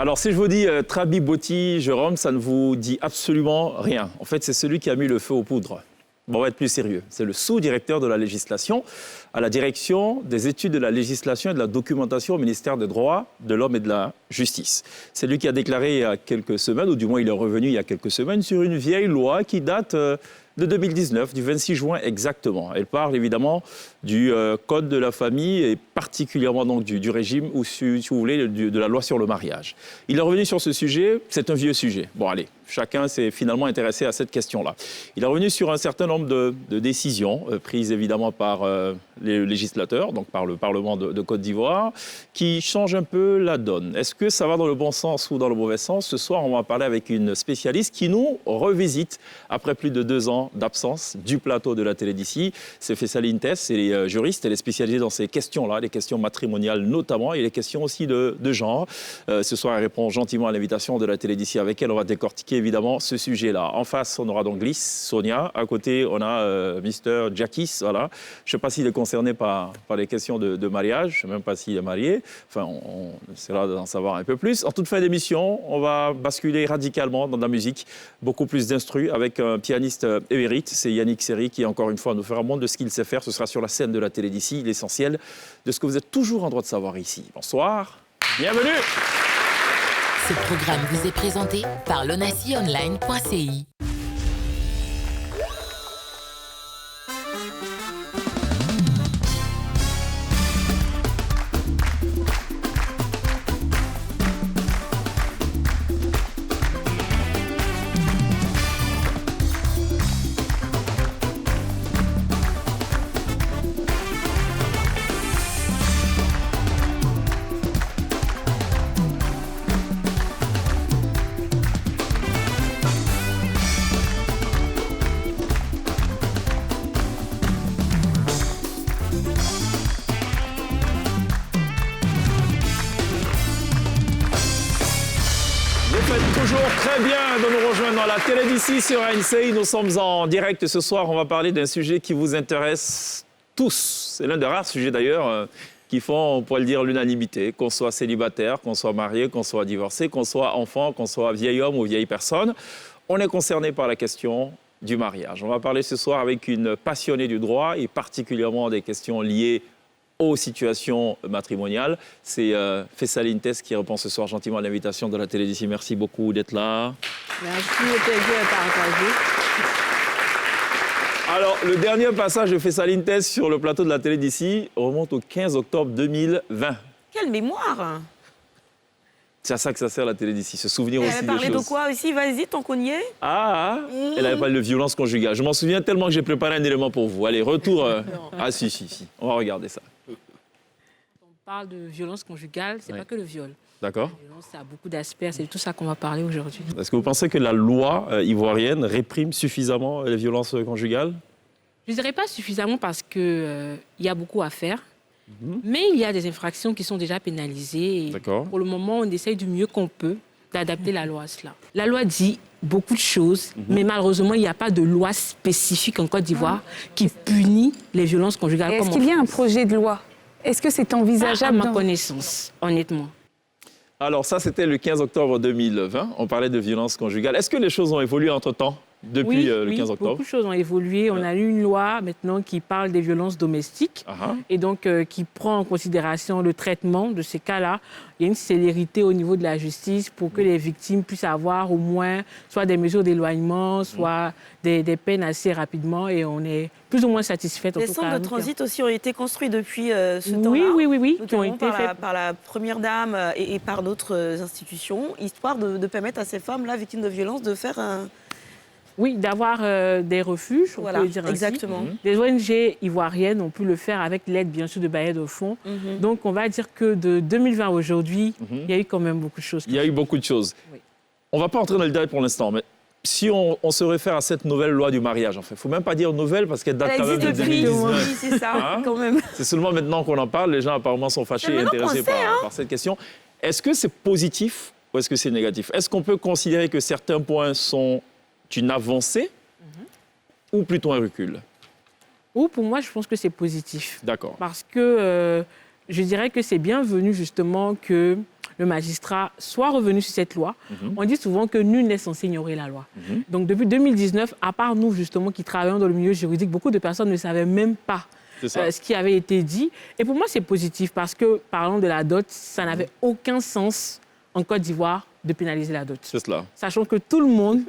Alors, si je vous dis Trabi Boti Jérôme, ça ne vous dit absolument rien. En fait, c'est celui qui a mis le feu aux poudres. Bon, on va être plus sérieux. C'est le sous-directeur de la législation à la direction des études de la législation et de la documentation au ministère des Droits de l'Homme et de la Justice. C'est lui qui a déclaré il y a quelques semaines, ou du moins il est revenu il y a quelques semaines, sur une vieille loi qui date de 2019, du 26 juin exactement. Elle parle évidemment du Code de la famille et particulièrement donc du régime, ou si vous voulez, de la loi sur le mariage. Il est revenu sur ce sujet, c'est un vieux sujet. Bon, allez, chacun s'est finalement intéressé à cette question-là. Il est revenu sur un certain nombre de décisions prises évidemment par les législateurs, donc par le Parlement de Côte d'Ivoire, qui changent un peu la donne. Est-ce que ça va dans le bon sens ou dans le mauvais sens? Ce soir, on va parler avec une spécialiste qui nous revisite après plus de 2 ans d'absence du plateau de la télé d'ici. C'est Fessaline Tess, elle est juriste, elle est spécialisée dans ces questions-là, les questions matrimoniales notamment, et les questions aussi de genre. Ce soir, elle répond gentiment à l'invitation de la télé d'ici. Avec elle, on va décortiquer évidemment ce sujet-là. En face, on aura donc Glisse, Sonia. À côté, on a Mr. Jackis, voilà. Je ne sais pas s'il est concerné par les questions de mariage, je ne sais même pas s'il est marié. Enfin, on essaiera d'en savoir un peu plus. En toute fin d'émission, on va basculer radicalement dans de la musique, beaucoup plus d'instru, avec un pianiste émérite, c'est Yannick Seri, qui encore une fois nous fera montre de ce qu'il sait faire. Ce sera sur la scène de la télé d'ici, l'essentiel de ce que vous êtes toujours en droit de savoir ici. Bonsoir, bienvenue. Ce programme vous est présenté par lonacionline.ci. Très bien de nous rejoindre dans la télé d'ici sur ANCI. Nous sommes en direct ce soir. On va parler d'un sujet qui vous intéresse tous. C'est l'un des rares sujets d'ailleurs qui font, on pourrait le dire, l'unanimité. Qu'on soit célibataire, qu'on soit marié, qu'on soit divorcé, qu'on soit enfant, qu'on soit vieil homme ou vieille personne. On est concerné par la question du mariage. On va parler ce soir avec une passionnée du droit et particulièrement des questions liées aux situations matrimoniales. C'est Fessaline Tess qui répond ce soir gentiment à l'invitation de la télé d'ici. Merci beaucoup d'être là. Merci, le plaisir est partagé. Alors, le dernier passage de Fessaline Tess sur le plateau de la télé d'ici remonte au 15 octobre 2020. Quelle mémoire! C'est à ça que ça sert la télé d'ici, se souvenir aussi des choses. Elle parlait de quoi aussi? Vas-y, tant qu'on y est. Elle avait parlé de violence conjugale. Je m'en souviens tellement que j'ai préparé un élément pour vous. Allez, retour. Ah si. On va regarder ça. On parle de violence conjugale, c'est pas que le viol. D'accord. La violence, ça a beaucoup d'aspects, c'est de tout ça qu'on va parler aujourd'hui. Est-ce que vous pensez que la loi ivoirienne réprime suffisamment les violences conjugales? Je ne dirais pas suffisamment parce qu'il y a beaucoup à faire, mais il y a des infractions qui sont déjà pénalisées. Et pour le moment, on essaye du mieux qu'on peut d'adapter la loi à cela. La loi dit beaucoup de choses, mais malheureusement, il n'y a pas de loi spécifique en Côte d'Ivoire qui punit les violences conjugales. Est-ce qu'il y a un projet de loi? Est-ce que c'est envisageable? Pas à ma connaissance, honnêtement. Alors ça, c'était le 15 octobre 2020. On parlait de violence conjugale. Est-ce que les choses ont évolué entre-temps, depuis le 15 octobre? Beaucoup de choses ont évolué. On a eu une loi maintenant qui parle des violences domestiques et donc qui prend en considération le traitement de ces cas-là. Il y a une célérité au niveau de la justice pour que les victimes puissent avoir au moins soit des mesures d'éloignement, soit des peines assez rapidement et on est plus ou moins satisfait. Les centres de transit aussi ont été construits depuis ce temps-là. Oui, qui ont été faits par la Première Dame et par d'autres institutions, histoire de permettre à ces femmes-là, victimes de violences, de faire un... Oui, d'avoir des refuges, on peut dire ainsi. Exactement. Les ONG ivoiriennes ont pu le faire avec l'aide, bien sûr, de bailleurs de fonds. Donc, on va dire que de 2020 à aujourd'hui, il y a eu quand même beaucoup de choses. Il y a eu beaucoup de choses. Oui. On ne va pas entrer dans le détail pour l'instant, mais si on se réfère à cette nouvelle loi du mariage, en fait, il ne faut même pas dire nouvelle parce qu'elle date quand même de 2019. Oui, c'est ça, quand même. C'est seulement maintenant qu'on en parle, les gens apparemment sont fâchés et intéressés par cette question. Est-ce que c'est positif ou est-ce que c'est négatif? Est-ce qu'on peut considérer que certains points sont une avancée ou plutôt un recul? Pour moi, je pense que c'est positif. D'accord. Parce que je dirais que c'est bienvenu justement que le magistrat soit revenu sur cette loi. On dit souvent que nul n'est censé ignorer la loi. Donc depuis 2019, à part nous justement qui travaillons dans le milieu juridique, beaucoup de personnes ne savaient même pas ce qui avait été dit. Et pour moi, c'est positif parce que, parlant de la dot, ça n'avait aucun sens en Côte d'Ivoire de pénaliser la dot. C'est cela. Sachant que tout le monde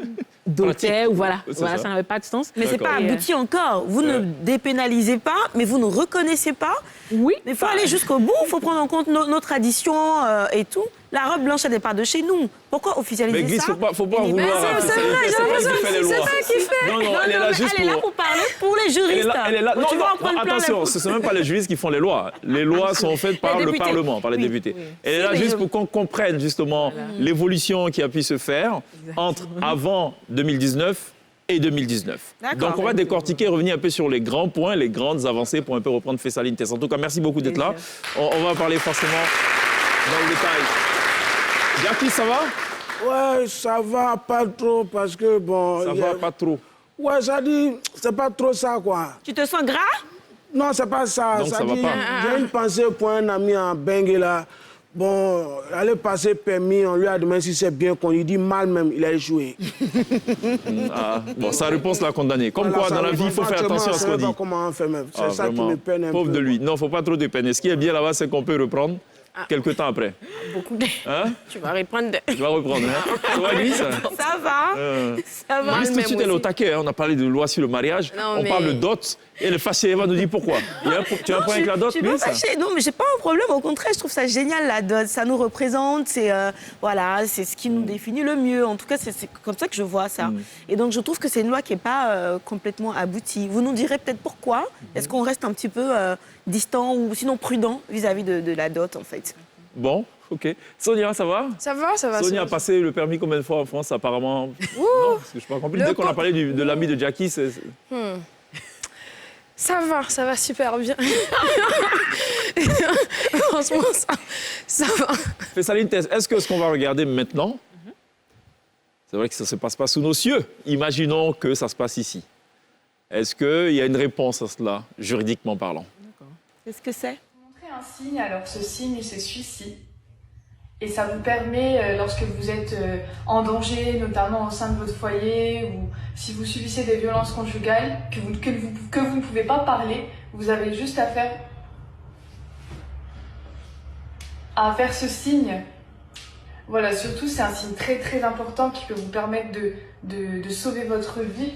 dotait, ou voilà, ça n'avait pas de sens. Mais c'est pas abouti encore. Vous ne dépénalisez pas, mais vous ne reconnaissez pas. Oui. Mais il faut aller jusqu'au bout, il faut prendre en compte nos traditions et tout. La robe blanche, elle n'est pas de chez nous. Pourquoi officialiser mais Guy, ça? faut pas vouloir... C'est vrai, j'ai l'impression que c'est ça qui fait. Non, elle est là juste elle est là pour parler pour les juristes. Elle est là. Non, attention, ce ne sont même pas les juristes qui font les lois. Les lois sont faites par le Parlement, par les députés. Elle est là juste pour qu'on comprenne justement l'évolution qui a pu se faire entre avant 2019 et 2019. Donc on va décortiquer, revenir un peu sur les grands points, les grandes avancées pour un peu reprendre Fessaline Tess. En tout cas, merci beaucoup d'être là. On va parler forcément dans le détail. Jackie, ça va? Ouais, ça va pas trop parce que bon... Ça va pas trop. Ouais, ça dit, c'est pas trop ça, quoi. Tu te sens gras? Non, c'est pas ça. Donc ça va pas. J'ai une pensée pour un ami en Bengue, là. Bon, aller passer permis, on lui a demandé si c'est bien qu'on lui dit mal même, il a échoué. Bon, sa réponse l'a condamné. Comme Voilà, quoi, dans la vie, il faut faire attention à ce qu'on dit. Comment on fait même. C'est ça qui me peine un peu. Pauvre de lui. Non, il ne faut pas trop dépeiner. Ce qui est bien là-bas, c'est qu'on peut reprendre quelques temps après. Beaucoup de... Hein? Tu vas reprendre. Tu vas reprendre, hein? Ça va, Guy, ça? Ça va. Ça va. Guy, tout de suite, elle est au taquet. Hein. On a parlé de loi sur le mariage. On parle de dot. Et elle est fâchée. Elle va nous dire pourquoi. Tu as un point avec la dot, lui, ça? Non, mais j'ai pas un problème. Au contraire, je trouve ça génial, la dot. Ça nous représente. C'est voilà, c'est ce qui nous définit le mieux. En tout cas, c'est comme ça que je vois ça. Et donc, je trouve que c'est une loi qui n'est pas complètement aboutie. Vous nous direz peut-être pourquoi. Est-ce qu'on reste un petit peu distant ou sinon prudent vis-à-vis de la dot, en fait? Bon, ok. Sonia, ça va? Ça va, ça va. Sonia a passé le permis combien de fois en France, apparemment? Non, parce que je n'ai pas compris. Dès qu'on a parlé de l'ami de Jackie, c'est... Ça va super bien. Franchement, ça va. Fessaline Tess, est-ce que ce qu'on va regarder maintenant, c'est vrai que ça ne se passe pas sous nos cieux. Imaginons que ça se passe ici. Est-ce qu'il y a une réponse à cela, juridiquement parlant? Qu'est-ce que c'est? Un signe, alors ce signe c'est celui-ci et ça vous permet lorsque vous êtes en danger, notamment au sein de votre foyer ou si vous subissez des violences conjugales que vous ne pouvez pas parler, vous avez juste à faire ce signe. Voilà, surtout c'est un signe très très important qui peut vous permettre de sauver votre vie.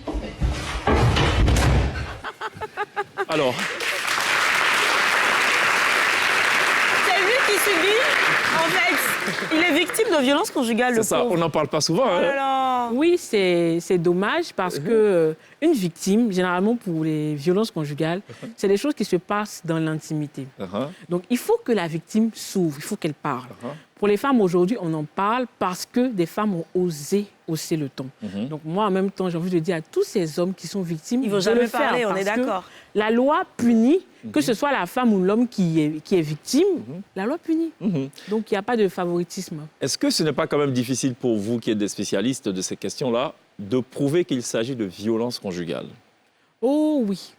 Alors... Qui subit, en fait, il est victime de violences conjugales. C'est ça, on n'en parle pas souvent. Oh là là. Oui, c'est dommage parce que une victime, généralement pour les violences conjugales, c'est des choses qui se passent dans l'intimité. Donc il faut que la victime s'ouvre, il faut qu'elle parle. Pour les femmes aujourd'hui, on en parle parce que des femmes ont osé hausser le ton. Donc moi, en même temps, j'ai envie de dire à tous ces hommes qui sont victimes, ils vont jamais parler, on est d'accord. La loi punit, que ce soit la femme ou l'homme qui est victime, la loi punit. Donc il n'y a pas de favoritisme. Est-ce que ce n'est pas quand même difficile pour vous, qui êtes des spécialistes de ces questions-là, de prouver qu'il s'agit de violences conjugales? Oh oui.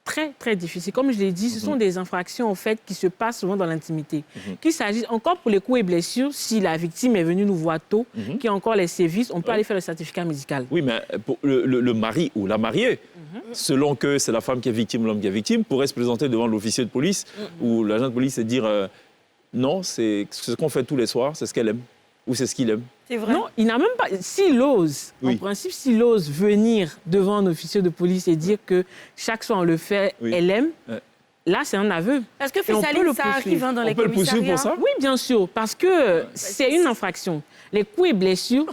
Très, très difficile. Comme je l'ai dit, ce sont des infractions en fait, qui se passent souvent dans l'intimité. Qu'il s'agisse, encore pour les coups et blessures, si la victime est venue nous voir tôt, qu'il y a encore les sévices, on peut aller faire le certificat médical. Oui, mais pour le mari ou la mariée, selon que c'est la femme qui est victime ou l'homme qui est victime, pourrait se présenter devant l'officier de police ou l'agent de police et dire non, c'est ce qu'on fait tous les soirs, c'est ce qu'elle aime ou c'est ce qu'il aime. C'est vrai. Non, il n'a même pas... S'il ose, en principe, s'il ose venir devant un officier de police et dire que chaque soir on le fait, elle aime, là, c'est un aveu. Parce que Fessaline, ça arrive dans les commissariats. On peut le poursuivre pour ça? Oui, bien sûr, parce que c'est une infraction. Les coups et blessures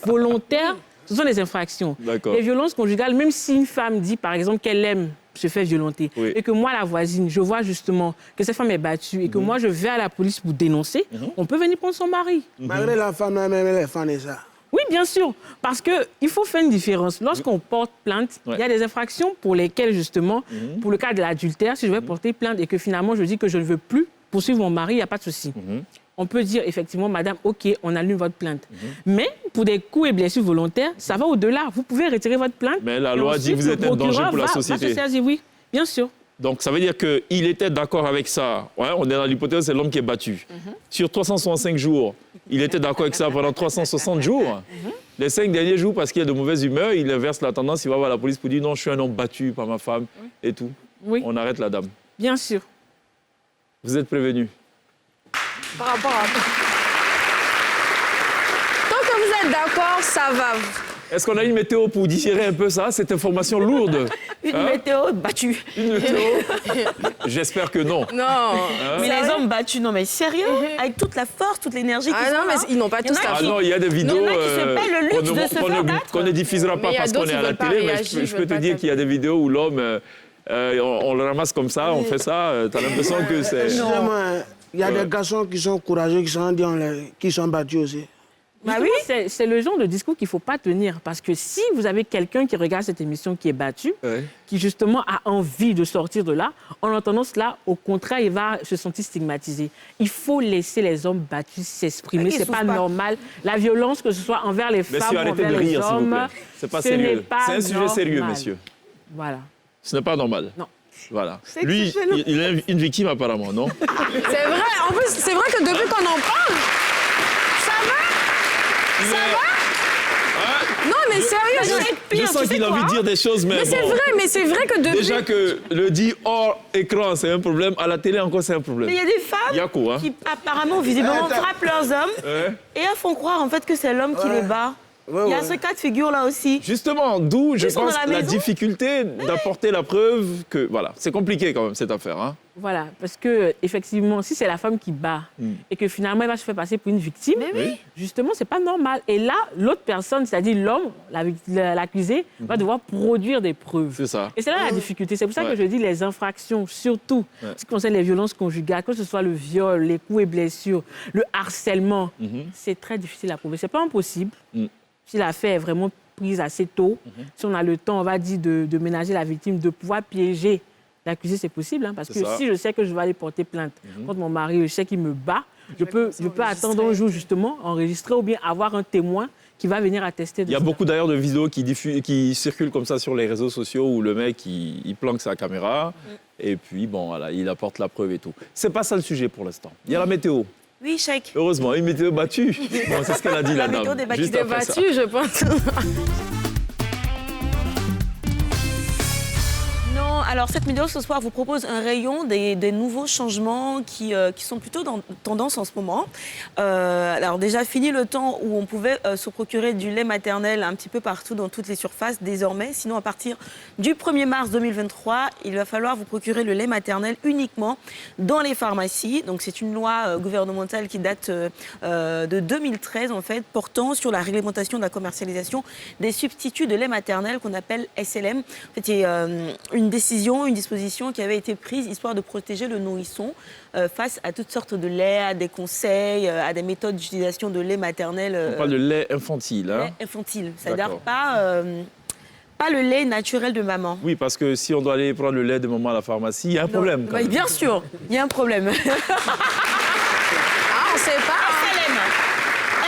volontaires, ce sont des infractions. Les violences conjugales, même si une femme dit, par exemple, qu'elle aime se fait violenter et que moi, la voisine, je vois justement que cette femme est battue et que moi, je vais à la police pour dénoncer, on peut venir prendre son mari. Malgré la femme, même elle est fan de ça. Oui, bien sûr, parce qu'il faut faire une différence. Lorsqu'on porte plainte, il y a des infractions pour lesquelles, justement, pour le cas de l'adultère, si je vais porter plainte et que finalement, je dis que je ne veux plus poursuivre mon mari, il n'y a pas de souci. On peut dire effectivement, madame, OK, on annule votre plainte. Mais pour des coups et blessures volontaires, ça va au-delà. Vous pouvez retirer votre plainte. Mais la loi dit que vous êtes un danger pour la société. Oui, bien sûr. Donc, ça veut dire qu'il était d'accord avec ça. Ouais, on est dans l'hypothèse, c'est l'homme qui est battu. Sur 365 jours, il était d'accord avec ça pendant 360 jours. Les 5 derniers jours, parce qu'il y a de mauvaise humeur, il inverse la tendance, il va voir la police pour dire non, je suis un homme battu par ma femme et tout. Oui. On arrête la dame. Bien sûr. Vous êtes prévenus. Par rapport à... Tant que vous êtes d'accord, ça va. Est-ce qu'on a une météo pour digérer un peu ça, cette information lourde? Une météo battue. Une météo? J'espère que non. Non. Mais les hommes battus, non mais sérieux, avec toute la force, toute l'énergie Ah non, mais ils n'ont pas tous la Ah non, il y a des vidéos Il y en a qui se paient le luxe de se faire battre. qu'on ne diffusera pas Mais il y a parce qu'on d'autres est à qui la veulent pas télé, mais réagir, je peux te dire qu'il y a des vidéos où l'homme, on le ramasse comme ça, on fait ça, t'as l'impression que c'est... Excusez-moi, il y a des garçons qui sont courageux, qui sont battus aussi. Bah Justement, oui. c'est le genre de discours qu'il ne faut pas tenir. Parce que si vous avez quelqu'un qui regarde cette émission qui est battu, qui justement a envie de sortir de là, en entendant cela, au contraire, il va se sentir stigmatisé. Il faut laisser les hommes battus s'exprimer. Ils C'est souffrent pas pas. normal. La violence, que ce soit envers les femmes ou arrêtez envers de les rire, s'il vous hommes, plaît. C'est pas ce sérieux. n'est pas C'est un sujet sérieux, normal. messieurs. Voilà. Ce n'est pas normal. Non. Voilà. C'est Lui, exceptionnel. il est une victime apparemment, non? C'est vrai. En plus, c'est vrai que depuis qu'on en parle, ça va. Ça va. Non, mais sérieux. Je sens qu'il a envie de dire des choses, mais C'est bon. vrai, mais c'est vrai que depuis... Déjà que le dit hors écran, c'est un problème. À la télé, encore, c'est un problème. Mais il y a des femmes Il y a quoi, hein? qui apparemment, visiblement, frappent leurs hommes Ouais. et elles font croire en fait que c'est l'homme qui les bat. Ouais, Il y a ouais. ce cas de figure là aussi. Justement, d'où je Ils sont pense dans la la maison. difficulté d'apporter la preuve que... Voilà, c'est compliqué quand même, cette affaire. Hein? Voilà, parce que effectivement, si c'est la femme qui bat et que finalement elle va se faire passer pour une victime, justement, c'est pas normal. Et là, l'autre personne, c'est-à-dire l'homme, l'accusé, va devoir produire des preuves. C'est ça. Et c'est là la difficulté. C'est pour ça Ouais. que je dis les infractions, surtout ce qui concerne les violences conjugales, que ce soit le viol, les coups et blessures, le harcèlement, c'est très difficile à prouver. C'est pas impossible. Si l'affaire est vraiment prise assez tôt, si on a le temps, on va dire, de ménager la victime, de pouvoir piéger l'accusé, c'est possible. Hein, parce C'est que ça. si je sais que je vais aller porter plainte contre mon mari, je sais qu'il me bat, je peux attendre un jour, justement, enregistrer ou bien avoir un témoin qui va venir attester de Il y a cela. beaucoup d'ailleurs de vidéos qui circulent comme ça sur les réseaux sociaux où le mec, il planque sa caméra et puis, bon, voilà, il apporte la preuve et tout. C'est pas ça le sujet pour l'instant. Il y a la météo. Oui, Cheikh. Heureusement, une météo battue. Bon, c'est ce qu'elle a dit, la météo dame. des battus. Juste Des après ça. battus, je pense. Non, alors cette vidéo ce soir vous propose un rayon des nouveaux changements qui sont plutôt dans tendance en ce moment. Alors déjà, fini le temps où on pouvait se procurer du lait maternel un petit peu partout dans toutes les surfaces désormais. Sinon, à partir du 1er mars 2023, il va falloir vous procurer le lait maternel uniquement dans les pharmacies. Donc c'est une loi gouvernementale qui date de 2013 en fait, portant sur la réglementation de la commercialisation des substituts de lait maternel qu'on appelle SLM. En fait, c'est une disposition qui avait été prise histoire de protéger le nourrisson face à toutes sortes de laits, à des conseils, à des méthodes d'utilisation de lait maternel. On parle de lait infantile. Hein? Lait infantile, c'est-à-dire D'accord. pas le lait naturel de maman. Oui, parce que si on doit aller prendre le lait de maman à la pharmacie, il y a un problème. Quand Oui, même. bien sûr, il y a un problème. Ah, on sait pas.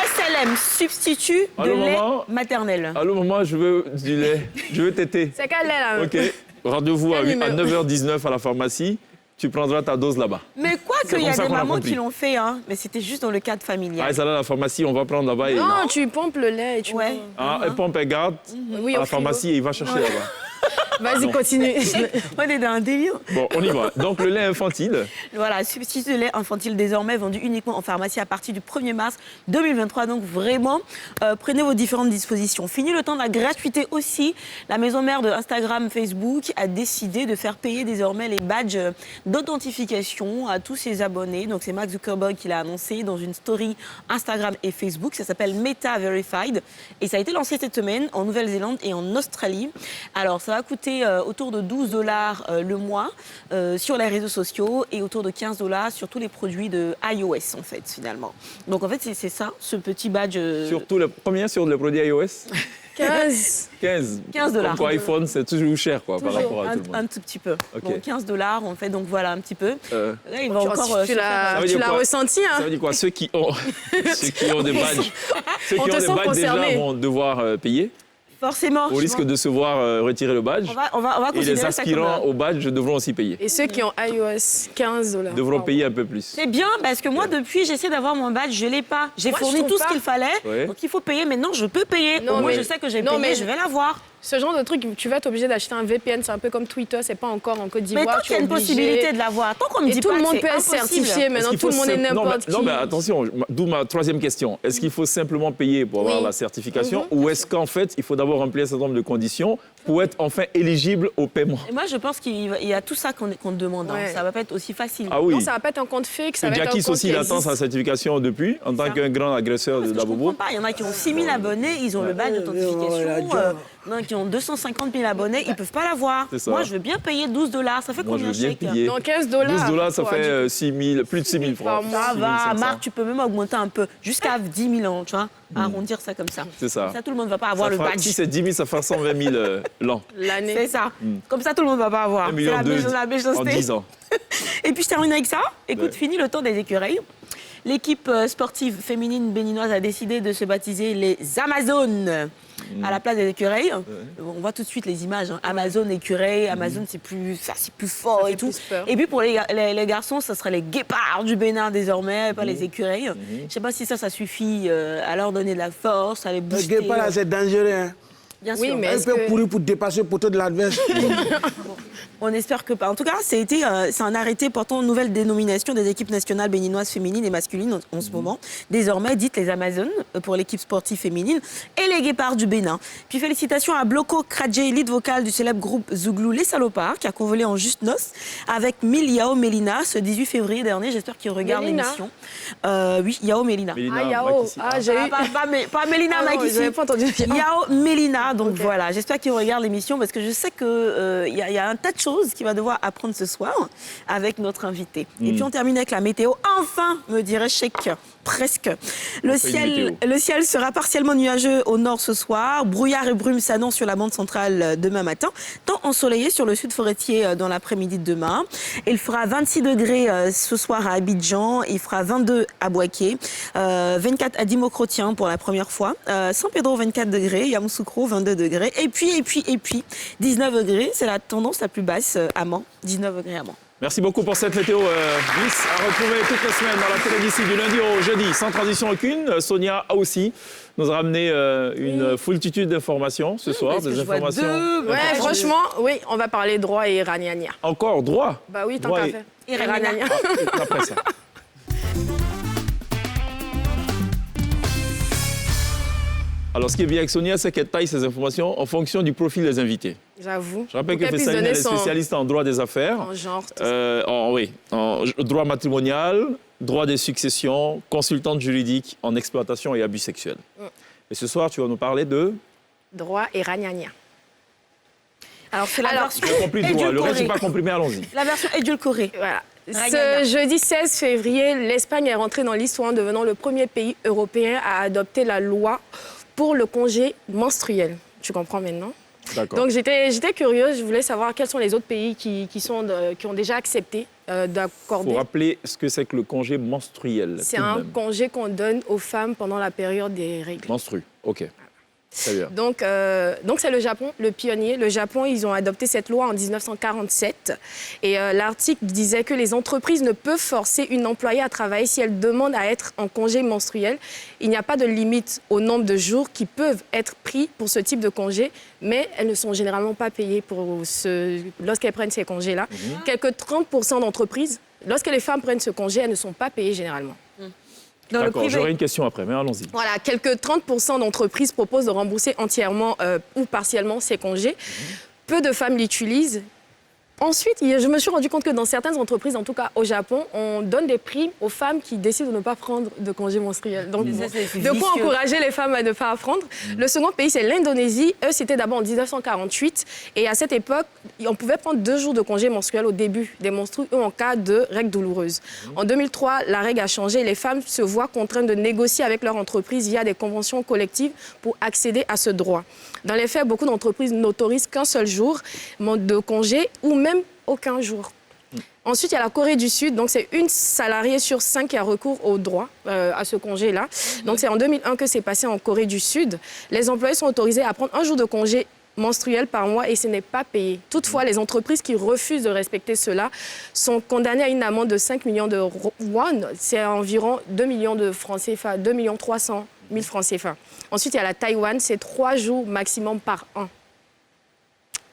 SLM, substitut de Allô, lait maman maternel. Allô, maman, je veux du lait. Je veux téter. C'est quel lait, là? OK. Rendez-vous à Quel numéro? 9h19 à la pharmacie. Tu prendras ta dose là-bas. Mais quoi C'est qu'il y comme a ça des qu'on a mamans compris. qui l'ont fait, hein, mais c'était juste dans le cadre familial. Ah, ça là, à la pharmacie, on va prendre là-bas. Et... Non, tu pompes le lait et tu... Ouais. Ah, elle pompe, elle garde Oui, à au la frigo. pharmacie et il va chercher là-bas. Vas-y, Non. continue. On est dans un délire. Bon, on y va. Donc, le lait infantile. Voilà, substitut de lait infantile désormais vendu uniquement en pharmacie à partir du 1er mars 2023. Donc vraiment, prenez vos différentes dispositions. Fini le temps de la gratuité aussi. La maison mère de Instagram, Facebook a décidé de faire payer désormais les badges d'authentification à tous ses abonnés. Donc c'est Mark Zuckerberg qui l'a annoncé dans une story Instagram et Facebook. Ça s'appelle Meta Verified et ça a été lancé cette semaine en Nouvelle-Zélande et en Australie. Alors ça va coûter autour de $12 le mois sur les réseaux sociaux et autour de $15 sur tous les produits de iOS en fait finalement. Donc en fait c'est ça, ce petit badge. Surtout, combien sur le produit iOS 15. 15. $15. Comme quoi, iPhone, c'est toujours cher quoi, par rapport à tout le monde. un tout petit peu. Ok. Donc $15 en fait, donc voilà un petit peu. Euh, Là il va encore Tu se faire- Ça veut l'as dire quoi? ressenti, Ça hein? veut dire quoi? Ceux qui ont des badges, ceux On qui te ont des sent badges déjà concerné. vont devoir payer. Forcément. Au risque de se voir retirer le badge. On va et les considérer ça comme... aspirants au badge devront aussi payer. Et ceux qui ont iOS, $15. Devront payer un peu plus. C'est bien, parce que moi, depuis, j'essaie d'avoir mon badge, je ne l'ai pas. J'ai Moi, je fourni trouve tout ce pas. qu'il fallait, Ouais. donc il faut payer. Maintenant, je peux payer. Non, Moi, mais- je sais que j'ai non, payé, mais- je vais l'avoir. Ce genre de truc, tu vas être obligé d'acheter un VPN, c'est un peu comme Twitter, c'est pas encore en Côte Mais d'Ivoire. tant qu'il y a une possibilité de l'avoir, tant qu'on me Et dit tout pas le que monde c'est peut être impossible. certifié, Est-ce maintenant qu'il tout le faut monde est simple- n'importe qui. Non, mais attention, d'où ma troisième question. Est-ce qu'il faut simplement payer pour avoir Oui. la certification ou est-ce qu'en fait, il faut d'abord remplir un certain nombre de conditions pour être enfin éligible au paiement? Et moi, je pense qu'il y a tout ça qu'on te demande. Hein. Ouais. Ça va pas être aussi facile. Ah oui. Non, ça va pas être un compte fake, ça va être un Jackie compte aussi, qui il attend existe. sa certification depuis, en tant qu'un grand agresseur de Parce que je Dabobo. comprends pas. Il y en a qui ont 6 000 abonnés, ils ont le badge d'authentification. Il y en a qui ont 250 000 abonnés, ils ne peuvent pas l'avoir. C'est ça. Moi, je veux bien payer $12. Ça fait Moi, je combien veux bien chèque payer. Non, $15. 12 $, ça quoi, fait 6 000, plus de 6 000 francs. Ça 6 va, 500. Marc, tu peux même augmenter un peu. Jusqu'à 10 000 ans, tu vois. Arrondir ça comme ça. C'est ça. Ça, tout le monde ne va pas avoir Ça le fera- badge. Si c'est 10 000, ça fera 120 000 l'an. L'année. C'est ça. Comme ça, tout le monde ne va pas avoir. 1 C'est million la en méchanceté. 10 ans. Et puis je termine avec ça. Écoute, Ouais. fini le temps des écureuils. L'équipe sportive féminine béninoise a décidé de se baptiser les Amazones à la place des écureuils. On voit tout de suite les images. Hein. Amazon, écureuil. Amazon, c'est plus fort et tout. plus peur. Et puis pour les garçons, ça serait les guépards du Bénin désormais, pas les écureuils. Je ne sais pas si ça suffit à leur donner de la force, à les Le booster. guépard, là, c'est dangereux. Hein. Bien Oui, sûr. mais Un est-ce peu que... pourri pour dépasser le poteau de l'adverse. On espère que pas. En tout cas, c'est un arrêté portant une nouvelle dénomination des équipes nationales béninoises féminines et masculines en ce moment. Désormais, dites les Amazones pour l'équipe sportive féminine et les Guépards du Bénin. Puis félicitations à Bloko Kradje, lead vocal du célèbre groupe Zouglou Les Salopards, qui a convolé en juste noces avec Mil Yao Melina ce 18 février dernier. J'espère qu'il regarde Mélina. l'émission. Oui, Yao Melina. Mélina, Ah, Yao. Makissi. Ah, j'ai eu... Pas Mélina Ah non, Makissi. j'avais pas entendu. Yao Melina, donc Ok. voilà, j'espère qu'il regarde l'émission parce que je sais qu'il y a un tas de choses qu'il va devoir apprendre ce soir avec notre invité. Et puis on termine avec la météo. Enfin, me dirait Cheikh, presque. Le ciel sera partiellement nuageux au nord ce soir, brouillard et brume s'annoncent sur la bande centrale demain matin, temps ensoleillé sur le sud forestier dans l'après-midi de demain. Il fera 26 degrés ce soir à Abidjan, il fera 22 à Boaké, 24 à Dimokro-Tiens pour la première fois, San Pedro 24 degrés, Yamoussoukro 22 degrés, et puis 19 degrés, c'est la tendance la plus basse à Mans, 19 degrés à Mans. Merci beaucoup pour cette météo, Brice. À retrouver toutes les semaines dans la télé d'ici du lundi au jeudi, sans transition aucune. Sonia a aussi nous a ramené une foultitude d'informations ce soir, parce que des je vois informations. deux- Ouais, franchement, oui, on va parler droit et iraniania. Encore droit. Bah oui, tant Droit qu'à et- faire. Iraniania. Après ça. Alors, ce qui est bien avec Sonia, c'est qu'elle taille ses informations en fonction du profil des invités. J'avoue. Je rappelle Pour que qu'elle puisse Fessaline donner est son- spécialiste en droit des affaires. En genre, tout ça. En droit matrimonial, droit des successions, consultante juridique en exploitation et abus sexuels. Et ce soir, tu vas nous parler de... Droit iraniania. Alors c'est la Alors, version J'ai compris le droit. Le reste, édulcorée. n'est pas comprimé, allons-y. La version édulcorée. Voilà. Raniania. Ce jeudi 16 février, l'Espagne est rentrée dans l'histoire en devenant le premier pays européen à adopter la loi pour le congé menstruel. Tu comprends maintenant? D'accord. Donc j'étais curieuse, je voulais savoir quels sont les autres pays qui ont déjà accepté Il d'accorder. faut rappeler ce que c'est que le congé menstruel. C'est tout de un même. congé qu'on donne aux femmes pendant la période des règles. Menstru, ok. Très bien. Donc c'est le Japon, le pionnier. Le Japon, ils ont adopté cette loi en 1947. Et l'article disait que les entreprises ne peuvent forcer une employée à travailler si elle demande à être en congé menstruel. Il n'y a pas de limite au nombre de jours qui peuvent être pris pour ce type de congé, mais elles ne sont généralement pas payées lorsqu'elles prennent ces congés-là. Quelques 30% d'entreprises, lorsque les femmes prennent ce congé, elles ne sont pas payées généralement. Dans le D'accord, privé. j'aurai une question après, mais allons-y. Voilà, quelques 30% d'entreprises proposent de rembourser entièrement ou partiellement ces congés. Peu de femmes l'utilisent. Ensuite, je me suis rendu compte que dans certaines entreprises, en tout cas au Japon, on donne des primes aux femmes qui décident de ne pas prendre de congé menstruel. Donc, Mais ça, c'est de quoi vicieux. encourager les femmes à ne pas prendre. Le second pays, c'est l'Indonésie. Eux, c'était d'abord en 1948. Et à cette époque, on pouvait prendre 2 jours de congé menstruel au début des menstrues ou en cas de règles douloureuses. En 2003, la règle a changé et les femmes se voient contraintes de négocier avec leur entreprise via des conventions collectives pour accéder à ce droit. Dans les faits, beaucoup d'entreprises n'autorisent qu'un seul jour de congé ou même aucun jour. Ensuite, il y a la Corée du Sud. Donc, c'est une salariée sur 5 qui a recours au droit à ce congé-là. Donc, c'est en 2001 que c'est passé en Corée du Sud. Les employés sont autorisés à prendre un jour de congé menstruel par mois et ce n'est pas payé. Toutefois, les entreprises qui refusent de respecter cela sont condamnées à une amende de 5 millions de won. C'est environ 2 millions de francs CFA, 2 300 000 francs CFA. Ensuite, il y a la Taïwan. C'est 3 jours maximum par an.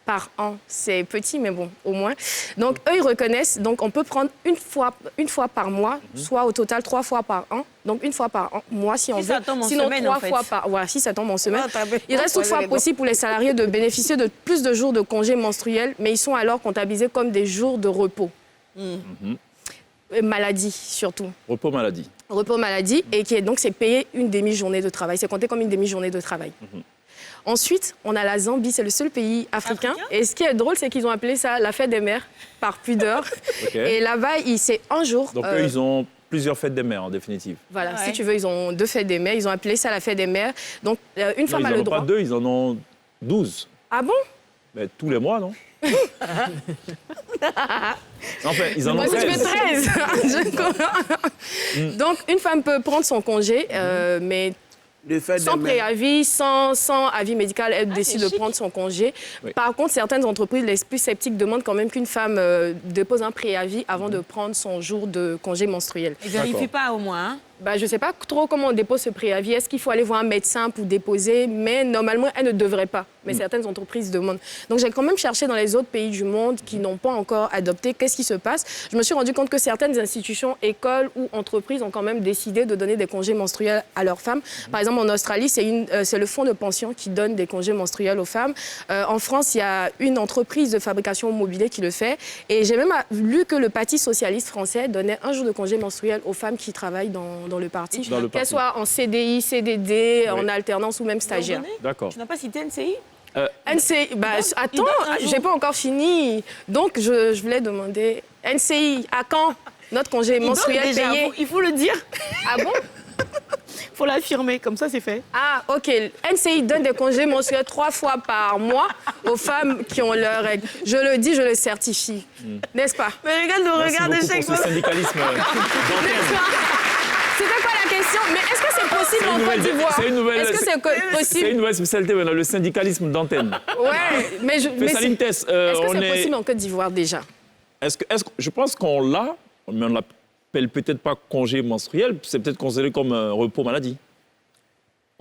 Par an. C'est petit, mais bon, au moins. Donc, eux, ils reconnaissent. Donc, on peut prendre une fois par mois, soit au total 3 fois par an. Donc, une fois par mois, si on veut. Sinon, 3 fois par... Voilà, si ça tombe en semaine. Il reste toutefois possible pour les salariés de bénéficier de plus de jours de congés menstruels, mais ils sont alors comptabilisés comme des jours de repos. Maladie, surtout. Repos maladie. Repos maladie, et donc, c'est payé une demi-journée de travail. C'est compté comme une demi-journée de travail. Ensuite, on a la Zambie, c'est le seul pays africain. Et ce qui est drôle, c'est qu'ils ont appelé ça la fête des mères, par pudeur. Et là-bas, c'est un jour. Donc eux, ils ont plusieurs fêtes des mères, en définitive. Voilà, si tu veux, ils ont 2 fêtes des mères. Ils ont appelé ça la fête des mères. Donc, une femme a le droit. Ils n'en ont pas 2, ils en ont 12. Ah bon? Mais tous les mois, non? Enfin, ils en ont Moi, 13. je fais 13. Donc, une femme peut prendre son congé, mais... sans préavis, sans avis médical, elle décide de prendre son congé. Oui. Par contre, certaines entreprises, les plus sceptiques, demandent quand même qu'une femme dépose un préavis avant de prendre son jour de congé menstruel. Ils ne vérifient pas au moins, hein? Je ne sais pas trop comment on dépose ce préavis. Est-ce qu'il faut aller voir un médecin pour déposer? Mais normalement, elle ne devrait pas. Mais certaines entreprises demandent. Donc, j'ai quand même cherché dans les autres pays du monde qui n'ont pas encore adopté qu'est-ce qui se passe. Je me suis rendu compte que certaines institutions, écoles ou entreprises ont quand même décidé de donner des congés menstruels à leurs femmes. Par exemple, en Australie, c'est le fonds de pension qui donne des congés menstruels aux femmes. En France, il y a une entreprise de fabrication mobilier qui le fait. Et j'ai même lu que le Parti socialiste français donnait un jour de congé menstruel aux femmes qui travaillent dans le parti, qu'elles soient en CDI, CDD, en alternance ou même stagiaire. D'accord. Tu n'as pas cité NCI? NCI, attends, j'ai pas encore fini. Donc, je voulais demander, NCI, à quand notre congé menstruel payé? Il faut le dire. Ah bon? Il faut l'affirmer, comme ça c'est fait. Ah, OK. NCI donne des congés menstruels 3 fois par mois aux femmes qui ont leurs règles. Je le dis, je le certifie. N'est-ce pas? Mais regarde nos regards de chaque fois. Merci beaucoup pour ce syndicalisme. C'était quoi la question? Mais est-ce que c'est possible en Côte d'Ivoire? Est-ce que c'est possible? C'est une nouvelle spécialité maintenant, le syndicalisme d'antenne. Ouais, mais est-ce que c'est possible en Côte d'Ivoire déjà? Je pense qu'on l'a, mais on l'appelle peut-être pas congé menstruel, c'est peut-être considéré comme un repos maladie.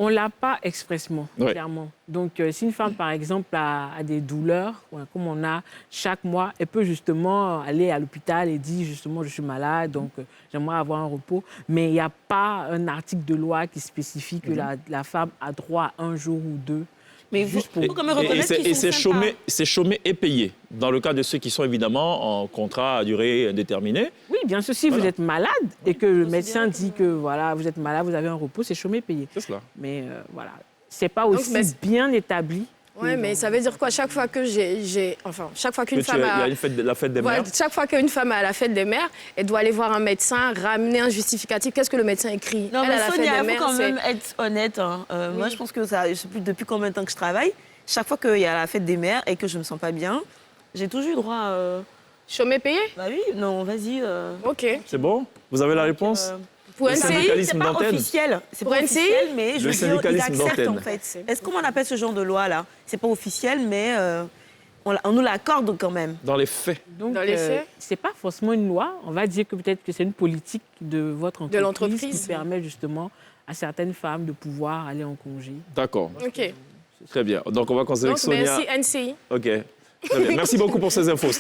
On ne l'a pas expressément, clairement. Donc, si une femme, par exemple, a des douleurs, comme on a chaque mois, elle peut justement aller à l'hôpital et dire, justement, je suis malade, donc j'aimerais avoir un repos. Mais il n'y a pas un article de loi qui spécifie que la femme a droit à un jour ou 2. Mais juste pour quand même reconnaître et c'est chômé et payé, dans le cas de ceux qui sont évidemment en contrat à durée indéterminée. Oui, bien sûr, si vous êtes malade et que le médecin dit que voilà, vous êtes malade, vous avez un repos, c'est chômé et payé. C'est cela. Mais voilà, c'est pas aussi bien établi. Oui, mais ça veut dire quoi? Chaque fois que chaque fois qu'une femme a... Il y a la fête des mères. Chaque fois qu'une femme a la fête des mères, elle doit aller voir un médecin, ramener un justificatif. Qu'est-ce que le médecin écrit? Non, mais Sonia, il faut quand même être honnête. Hein. Moi, je pense que ça, je sais plus depuis combien de temps que je travaille. Chaque fois qu'il y a la fête des mères et que je me sens pas bien, j'ai toujours eu droit à... Chômé payé? Bah oui, non, vas-y. OK. C'est bon? Vous avez la réponse? Pour NCI, c'est pas officiel. C'est pas officiel, mais je veux dire, ils acceptent en fait. Est-ce qu'on appelle ce genre de loi-là? C'est pas officiel, mais on nous l'accorde quand même. Dans les faits. Donc, dans les faits, c'est pas forcément une loi. On va dire que peut-être que c'est une politique de votre entreprise qui permet justement à certaines femmes de pouvoir aller en congé. D'accord. OK. Très bien. Donc, on va considérer que Sonia... Merci, NCI. OK. Très bien. Merci beaucoup pour ces infos.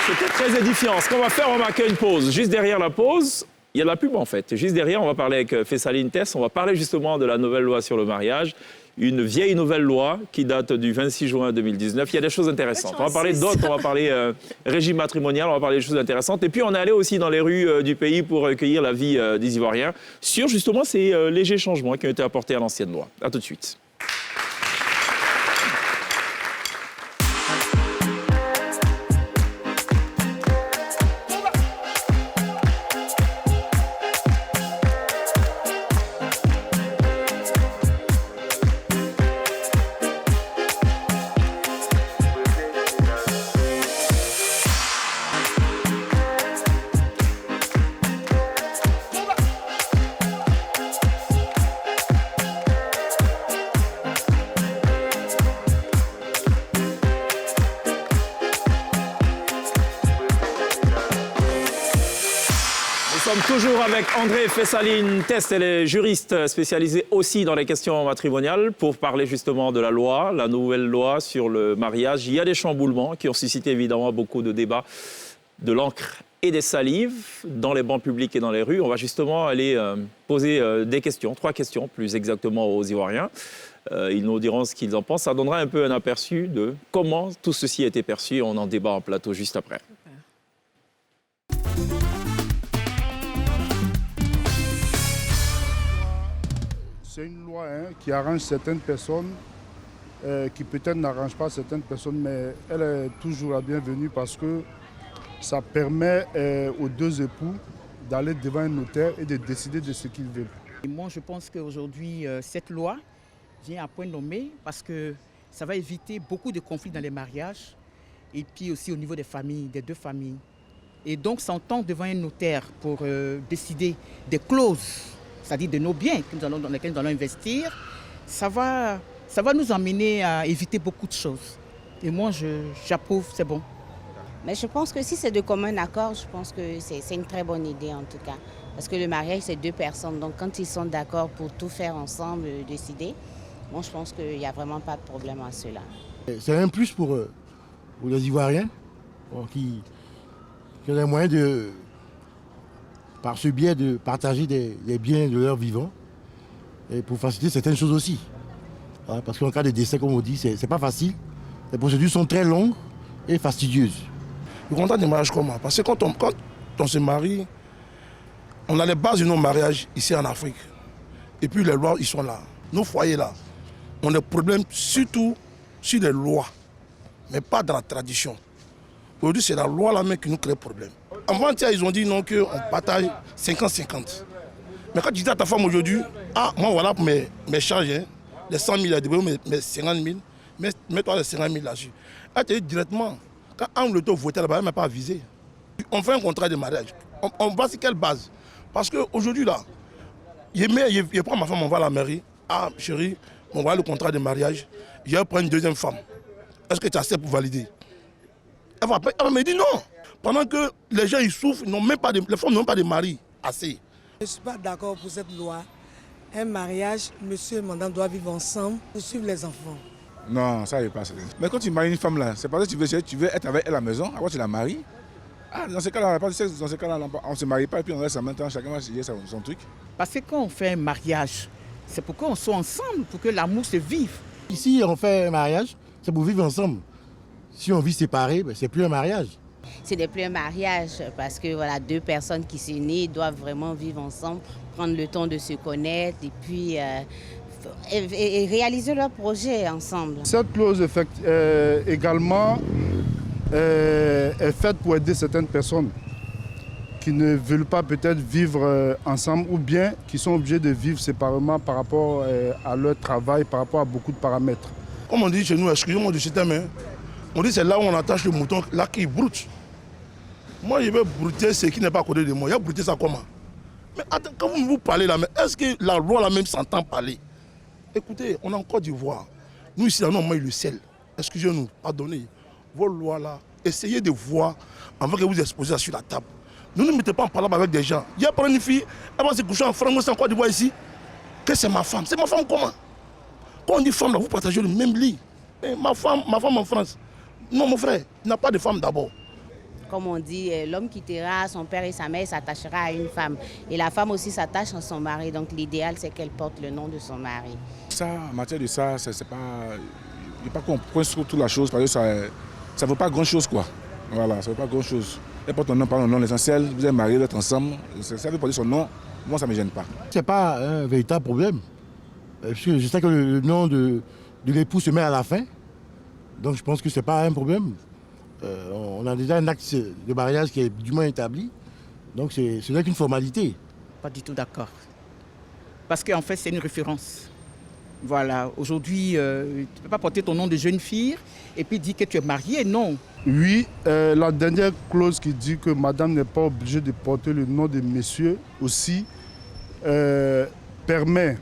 C'était très édifiant. Ce qu'on va faire, on va marquer une pause. Juste derrière la pause, il y a la pub, en fait. Juste derrière, on va parler avec Fessaline Tess. On va parler justement de la nouvelle loi sur le mariage. Une vieille nouvelle loi qui date du 26 juin 2019. Il y a des choses intéressantes. On va parler d'autres. On va parler régime matrimonial. On va parler des choses intéressantes. Et puis, on est allé aussi dans les rues du pays pour recueillir la vie des Ivoiriens sur, justement, ces légers changements qui ont été apportés à l'ancienne loi. À tout de suite. toujours avec André Fessaline Test, elle est juriste spécialisée aussi dans les questions matrimoniales pour parler justement de la loi, la nouvelle loi sur le mariage. Il y a des chamboulements qui ont suscité évidemment beaucoup de débats, de l'encre et des salives dans les bancs publics et dans les rues. On va justement aller poser des questions, 3 questions plus exactement aux Ivoiriens. Ils nous diront ce qu'ils en pensent. Ça donnera un peu un aperçu de comment tout ceci a été perçu. On en débat en plateau juste après. C'est une loi qui arrange certaines personnes, qui peut-être n'arrange pas certaines personnes, mais elle est toujours la bienvenue parce que ça permet aux 2 époux d'aller devant un notaire et de décider de ce qu'ils veulent. Et moi, je pense qu'aujourd'hui, cette loi vient à point nommé parce que ça va éviter beaucoup de conflits dans les mariages et puis aussi au niveau des familles, des 2 familles. Et donc, s'entend devant un notaire pour décider des clauses, c'est-à-dire de nos biens dans lesquels nous allons investir, ça va nous amener à éviter beaucoup de choses. Et moi, j'approuve, c'est bon. Mais je pense que si c'est de commun accord, je pense que c'est une très bonne idée en tout cas. Parce que le mariage, c'est 2 personnes. Donc quand ils sont d'accord pour tout faire ensemble, décider, moi je pense qu'il n'y a vraiment pas de problème à cela. C'est un plus pour les Ivoiriens qui ont les moyens de, par ce biais, de partager des biens de leur vivant et pour faciliter certaines choses aussi. Parce qu'en cas de décès, comme on dit, c'est pas facile. Les procédures sont très longues et fastidieuses. Le contrat de mariage comment? Parce que quand on se marie, on a les bases de nos mariages ici en Afrique. Et puis les lois, ils sont là. Nos foyers là, on a des problèmes surtout sur les lois, mais pas dans la tradition. Aujourd'hui, c'est la loi là même qui nous crée problème. Avant-hier, ils ont dit non, qu'on partage 50-50. Mais quand tu dis à ta femme aujourd'hui, moi voilà pour mes charges, les 100 000, mes 50 000, mets-toi les 50 000 là-dessus. Elle te dit directement, quand on le taux voté là-bas, elle ne m'a pas avisé. On fait un contrat de mariage. On va sur quelle base? Parce qu'aujourd'hui, là, je prends ma femme, on va à la mairie. Ah, chérie, on va le contrat de mariage. Je vais prendre une 2e femme. Est-ce que tu acceptes pour valider? Elle me dit non. Pendant que les gens ils souffrent, les femmes n'ont pas de mari assez. Je ne suis pas d'accord pour cette loi. Un mariage, monsieur et madame doivent vivre ensemble pour suivre les enfants. Non, ça n'est pas ça. Mais quand tu maries une femme là, c'est parce que tu veux être avec elle à la maison, après tu la maries. Dans ce cas-là, on ne se marie pas et puis on reste en même temps, chacun va signer son truc. Parce que quand on fait un mariage, c'est pour qu'on soit ensemble, pour que l'amour se vive. Ici, on fait un mariage, c'est pour vivre ensemble. Si on vit séparés, c'est plus un mariage. Ce n'est plus un mariage parce que voilà, 2 personnes qui s'unissent doivent vraiment vivre ensemble, prendre le temps de se connaître et puis et réaliser leur projet ensemble. Cette clause également est faite pour aider certaines personnes qui ne veulent pas peut-être vivre ensemble ou bien qui sont obligés de vivre séparément par rapport à leur travail, par rapport à beaucoup de paramètres. Comme on dit chez nous, excusez-moi de citer, mais on dit c'est là où on attache le mouton, là qui broute. Moi, je vais brouter ce qui n'est pas à côté de moi. Il a brouté ça comment? Mais attends, quand vous parlez là, est-ce que la loi là même s'entend parler? Écoutez, on est en Côte d'Ivoire. Nous ici, on a le sel. Excusez-nous, pardonnez. Vos lois là, essayez de voir avant que vous exposez ça sur la table. Ne nous mettez pas en parlant avec des gens. Il y a pas une fille, elle va se coucher en France, moi c'est en Côte d'Ivoire ici. Que c'est ma femme? C'est ma femme comment? Quand on dit femme là, vous partagez le même lit. Mais ma femme en France. Non mon frère, il n'a pas de femme d'abord. Comme on dit, l'homme quittera son père et sa mère et s'attachera à une femme. Et la femme aussi s'attache à son mari. Donc l'idéal, c'est qu'elle porte le nom de son mari. Ça, en matière de ça, c'est pas... Il n'y a pas qu'on pointe sur toute la chose parce que ça ne vaut pas grand-chose, quoi. Voilà, ça ne vaut pas grand-chose. Elle porte ton nom par le nom, l'essentiel, vous êtes mariés, vous êtes ensemble. Ça veut porter son nom, moi, ça ne me gêne pas. Ce n'est pas un véritable problème. Parce que je sais que le nom de l'époux se met à la fin. Donc je pense que ce n'est pas un problème. On a déjà un acte de mariage qui est du moins établi. Donc ce n'est qu'une formalité. Pas du tout d'accord. Parce qu'en fait, c'est une référence. Voilà, aujourd'hui, tu ne peux pas porter ton nom de jeune fille et puis dire que tu es mariée, non. Oui, la dernière clause qui dit que madame n'est pas obligée de porter le nom de monsieur aussi permet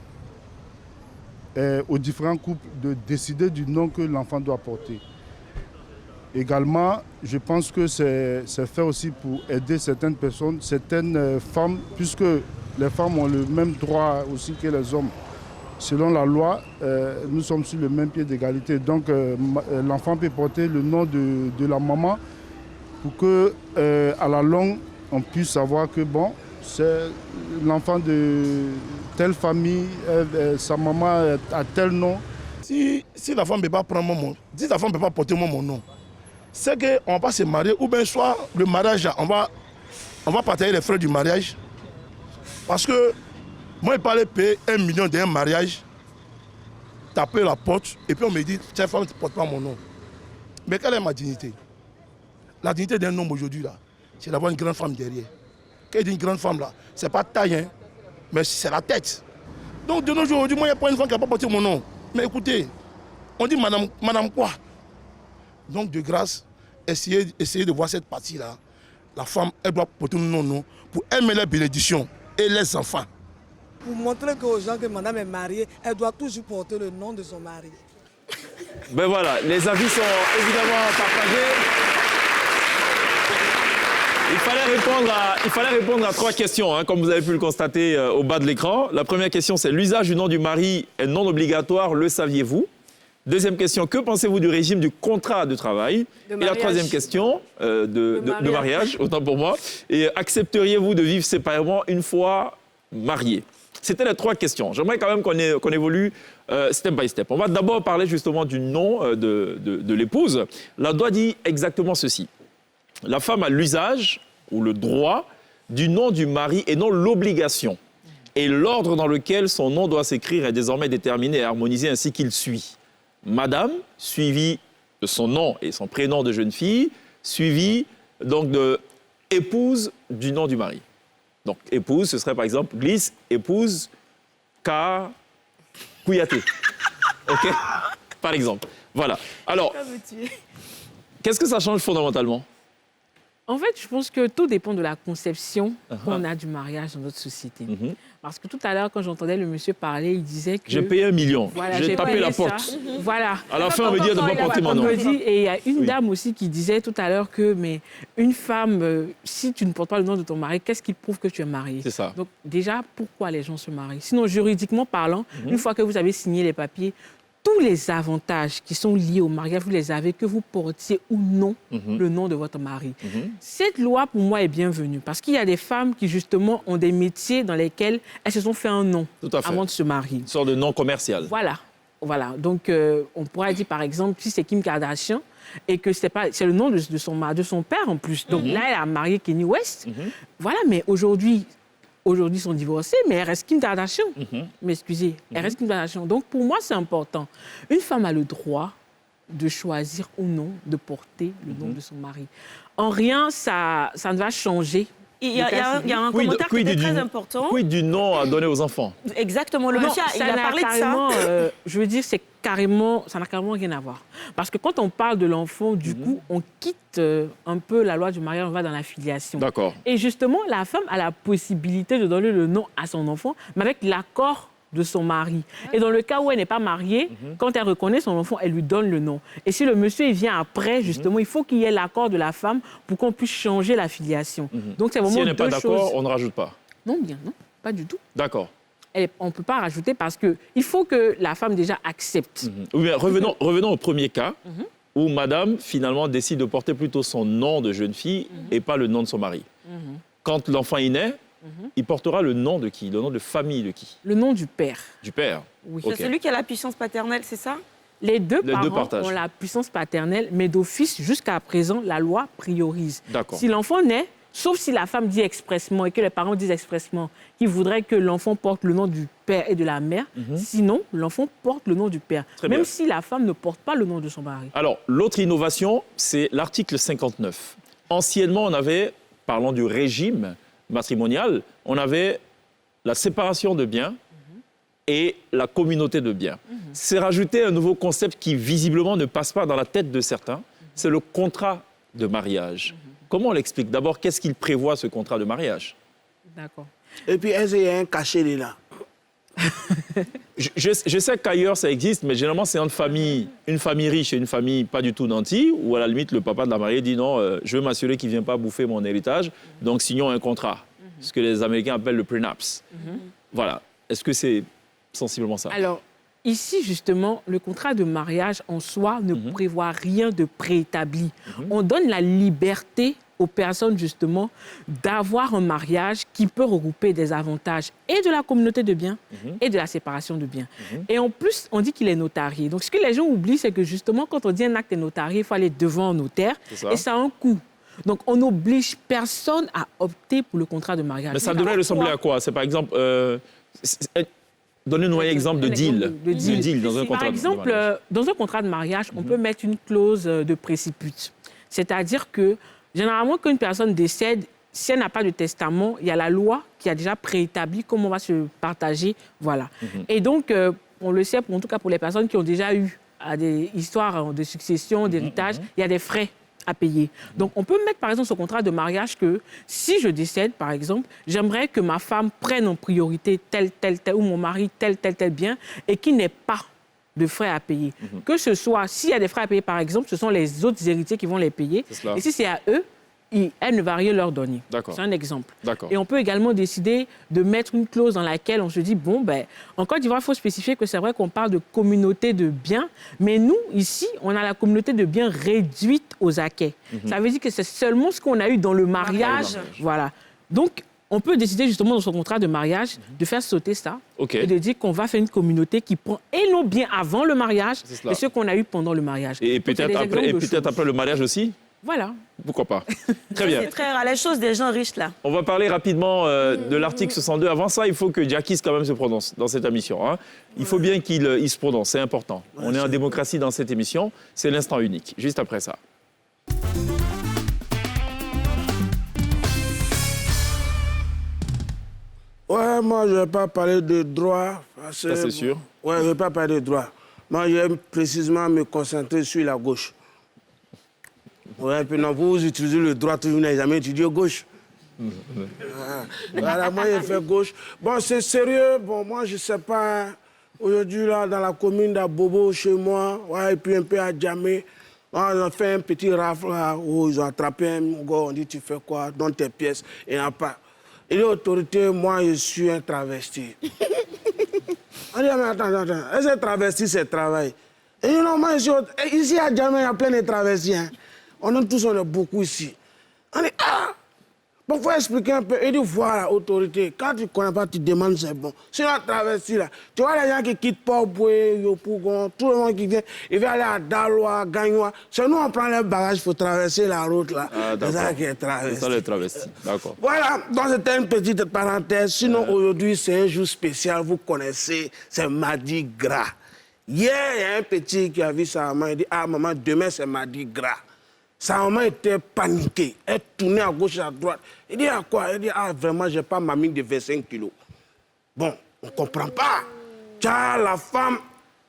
aux différents couples de décider du nom que l'enfant doit porter. Également, je pense que c'est fait aussi pour aider certaines personnes, certaines femmes, puisque les femmes ont le même droit aussi que les hommes. Selon la loi, nous sommes sur le même pied d'égalité. Donc, l'enfant peut porter le nom de la maman pour que, à la longue, on puisse savoir que bon, c'est l'enfant de telle famille, sa maman a tel nom. Si la femme ne peut pas prendre mon nom, si la femme ne peut pas porter mon nom, c'est qu'on ne va pas se marier, ou bien soit le mariage, on va partager les frais du mariage. Parce que moi, je parlais payer 1 million d'un mariage, taper la porte, et puis on me dit, cette femme ne porte pas mon nom. Mais quelle est ma dignité? La dignité d'un homme aujourd'hui, là, c'est d'avoir une grande femme derrière. Quand je dis une grande femme, là, ce n'est pas taille, hein, mais c'est la tête. Donc de nos jours, aujourd'hui, moi, il n'y a pas une femme qui n'a pas porté mon nom. Mais écoutez, on dit madame quoi? Donc de grâce, essayez de voir cette partie-là. La femme, elle doit porter mon nom pour aimer les bénédictions et les enfants. Pour montrer aux gens que madame est mariée, elle doit toujours porter le nom de son mari. Ben voilà, les avis sont évidemment partagés. Il fallait répondre à 3 questions, hein, comme vous avez pu le constater au bas de l'écran. La première question, c'est l'usage du nom du mari est non obligatoire, le saviez-vous? Deuxième question, que pensez-vous du régime du contrat de travail? Et la troisième question, de mariage, autant pour moi. Et accepteriez-vous de vivre séparément une fois marié? C'était les 3 questions. J'aimerais quand même qu'on évolue step by step. On va d'abord parler justement du nom de l'épouse. La loi dit exactement ceci. La femme a l'usage ou le droit du nom du mari et non l'obligation. Et l'ordre dans lequel son nom doit s'écrire est désormais déterminé et harmonisé ainsi qu'il suit. Madame, suivi de son nom et son prénom de jeune fille, suivi donc de épouse du nom du mari. Donc épouse, ce serait par exemple Glisse, épouse K. Kouyaté. OK? Par exemple. Voilà. Alors, qu'est-ce que ça change fondamentalement? En fait, je pense que tout dépend de la conception qu'on a du mariage dans notre société. Parce que tout à l'heure, quand j'entendais le monsieur parler, il disait que... J'ai payé 1 million, voilà, j'ai tapé la porte. Voilà. À la fin, on me dit de ne pas porter mon nom. Et il y a une dame aussi qui disait tout à l'heure que, mais une femme, si tu ne portes pas le nom de ton mari, qu'est-ce qui prouve que tu es marié? C'est ça. Donc déjà, pourquoi les gens se marient? Sinon, juridiquement parlant, une fois que vous avez signé les papiers, tous les avantages qui sont liés au mariage, vous les avez, que vous portiez ou non le nom de votre mari. Cette loi, pour moi, est bienvenue parce qu'il y a des femmes qui, justement, ont des métiers dans lesquels elles se sont fait un nom avant de se marier. Une sorte de nom commercial. Voilà. Donc, on pourrait dire, par exemple, si c'est Kim Kardashian et que c'est le nom de son père, en plus. Donc là, elle a marié Kanye West. Voilà, mais aujourd'hui, ils sont divorcés, mais elle reste Kim Kardashian. Mais excusez, elle reste Kim Kardashian. Donc, pour moi, c'est important. Une femme a le droit de choisir ou non de porter le nom de son mari. En rien, ça ne va changer. Il y a un commentaire qui est très important. Quid du nom à donner aux enfants? Exactement. Le monsieur, il a parlé de ça. Je veux dire, ça n'a carrément rien à voir. Parce que quand on parle de l'enfant, du coup, on quitte un peu la loi du mariage, on va dans la filiation. D'accord. Et justement, la femme a la possibilité de donner le nom à son enfant, mais avec l'accord de son mari. Et dans le cas où elle n'est pas mariée, quand elle reconnaît son enfant, elle lui donne le nom. Et si le monsieur il vient après, justement, il faut qu'il y ait l'accord de la femme pour qu'on puisse changer la filiation. Donc c'est vraiment si elle n'est pas deux d'accord, choses. on ne rajoute pas. Non, pas du tout. D'accord. On ne peut pas rajouter parce qu'il faut que la femme déjà accepte. Oui, mais revenons au premier cas où madame, finalement, décide de porter plutôt son nom de jeune fille et pas le nom de son mari. Quand l'enfant est né, il portera le nom de qui? Le nom de famille de qui? Le nom du père. Du père? Oui. C'est celui qui a la puissance paternelle, c'est ça? Les deux parents ont la puissance paternelle, mais d'office, jusqu'à présent, la loi priorise. D'accord. Si l'enfant naît, sauf si la femme dit expressement et que les parents disent expressement qu'ils voudraient que l'enfant porte le nom du père et de la mère, sinon, l'enfant porte le nom du père, même si la femme ne porte pas le nom de son mari. Alors, l'autre innovation, c'est l'article 59. Anciennement, on avait, parlant du régime matrimonial, on avait la séparation de biens et la communauté de biens. C'est rajouter un nouveau concept qui, visiblement, ne passe pas dans la tête de certains, c'est le contrat de mariage. Comment on l'explique? D'abord, qu'est-ce qu'il prévoit, ce contrat de mariage? D'accord. Et puis, est-ce qu'il y a un cachet là? Je sais qu'ailleurs ça existe, mais généralement c'est entre famille, une famille riche et une famille pas du tout nantie, où à la limite le papa de la mariée dit non, je veux m'assurer qu'il ne vient pas bouffer mon héritage, donc signons un contrat, ce que les Américains appellent le prenups. Voilà. Est-ce que c'est sensiblement ça? Alors, ici, justement, le contrat de mariage en soi ne prévoit rien de préétabli. On donne la liberté aux personnes, justement, d'avoir un mariage qui peut regrouper des avantages et de la communauté de biens et de la séparation de biens. Et en plus, on dit qu'il est notarié. Donc, ce que les gens oublient, c'est que, justement, quand on dit un acte est notarié, il faut aller devant un notaire et ça a un coût. Donc, on n'oblige personne à opter pour le contrat de mariage. Mais ça devrait ressembler à quoi? C'est par exemple... Donnez-nous un exemple de deal. Le deal dans un contrat de mariage. Par exemple, dans un contrat de mariage, on peut mettre une clause de préciput. C'est-à-dire que, généralement, quand une personne décède, si elle n'a pas de testament, il y a la loi qui a déjà préétabli comment on va se partager. Voilà. Et donc, on le sait, en tout cas pour les personnes qui ont déjà eu des histoires de succession, d'héritage, il y a des frais à payer. Donc, on peut mettre, par exemple, ce contrat de mariage que si je décède, par exemple, j'aimerais que ma femme prenne en priorité tel, ou mon mari tel bien, et qu'il n'ait pas de frais à payer. Que ce soit, s'il y a des frais à payer, par exemple, ce sont les autres héritiers qui vont les payer. Et si c'est à eux, elle ne va rien leur donner. C'est un exemple. Et on peut également décider de mettre une clause dans laquelle on se dit, bon, en Côte d'Ivoire, il faut spécifier que c'est vrai qu'on parle de communauté de biens, mais nous, ici, on a la communauté de biens réduite aux acquets. Ça veut dire que c'est seulement ce qu'on a eu dans le mariage. Voilà. Donc, on peut décider justement dans son contrat de mariage de faire sauter ça et de dire qu'on va faire une communauté qui prend et nos biens avant le mariage et ce qu'on a eu pendant le mariage. Et peut-être après le mariage aussi? Voilà. Pourquoi pas? Très bien. C'est très rare, les choses des gens riches, là. On va parler rapidement de l'article 62. Avant ça, il faut que Jackie quand même se prononce dans cette émission. Hein. Il faut bien qu'il se prononce, c'est important. On est en démocratie dans cette émission, c'est l'instant unique. Juste après ça. Ouais, moi, je ne vais pas parler de droit. Ça, c'est sûr. Ouais, je ne vais pas parler de droit. Moi, je vais précisément me concentrer sur la gauche. Ouais, puis non, vous utilisez le droit, vous n'avez jamais étudié gauche. Voilà, moi, je fais gauche. Bon, c'est sérieux. Bon, moi, je ne sais pas. Aujourd'hui, là, dans la commune d'Abobo, chez moi, ouais, et puis un peu à Djamé, on a fait un petit rafle là, où ils ont attrapé un gars, on dit, tu fais quoi? Donne tes pièces. Il n'y en a pas. Et l'autorité, moi, je suis un travesti. On dit, mais attends. Est-ce que travesti, c'est travail? Et non, moi, ici à Djamé, il y a plein de travestis. Hein. On est beaucoup ici. On dit, bon, il faut expliquer un peu. Il dit, voilà, autorité, quand tu ne connais pas, tu demandes, c'est bon. Sinon, travesti, là, tu vois les gens qui quittent Port-Boué, Yopougon, tout le monde qui vient, il va aller à Daloa, Gagnoa. C'est nous, on prend les bagages, il faut traverser la route, là. C'est ça qui est travesti. C'est ça, les travestis, d'accord. Voilà, donc c'était une petite parenthèse. Sinon, aujourd'hui, c'est un jour spécial, vous connaissez, c'est Mardi Gras. Hier, il y a un petit qui a vu sa maman, il dit, maman, demain, c'est Mardi Gras. Sa maman était paniquée. Elle tournait à gauche et à droite. Il dit, à quoi? Elle dit, vraiment, je n'ai pas ma mine de 25 kilos. Bon, on ne comprend pas. Tiens, la femme,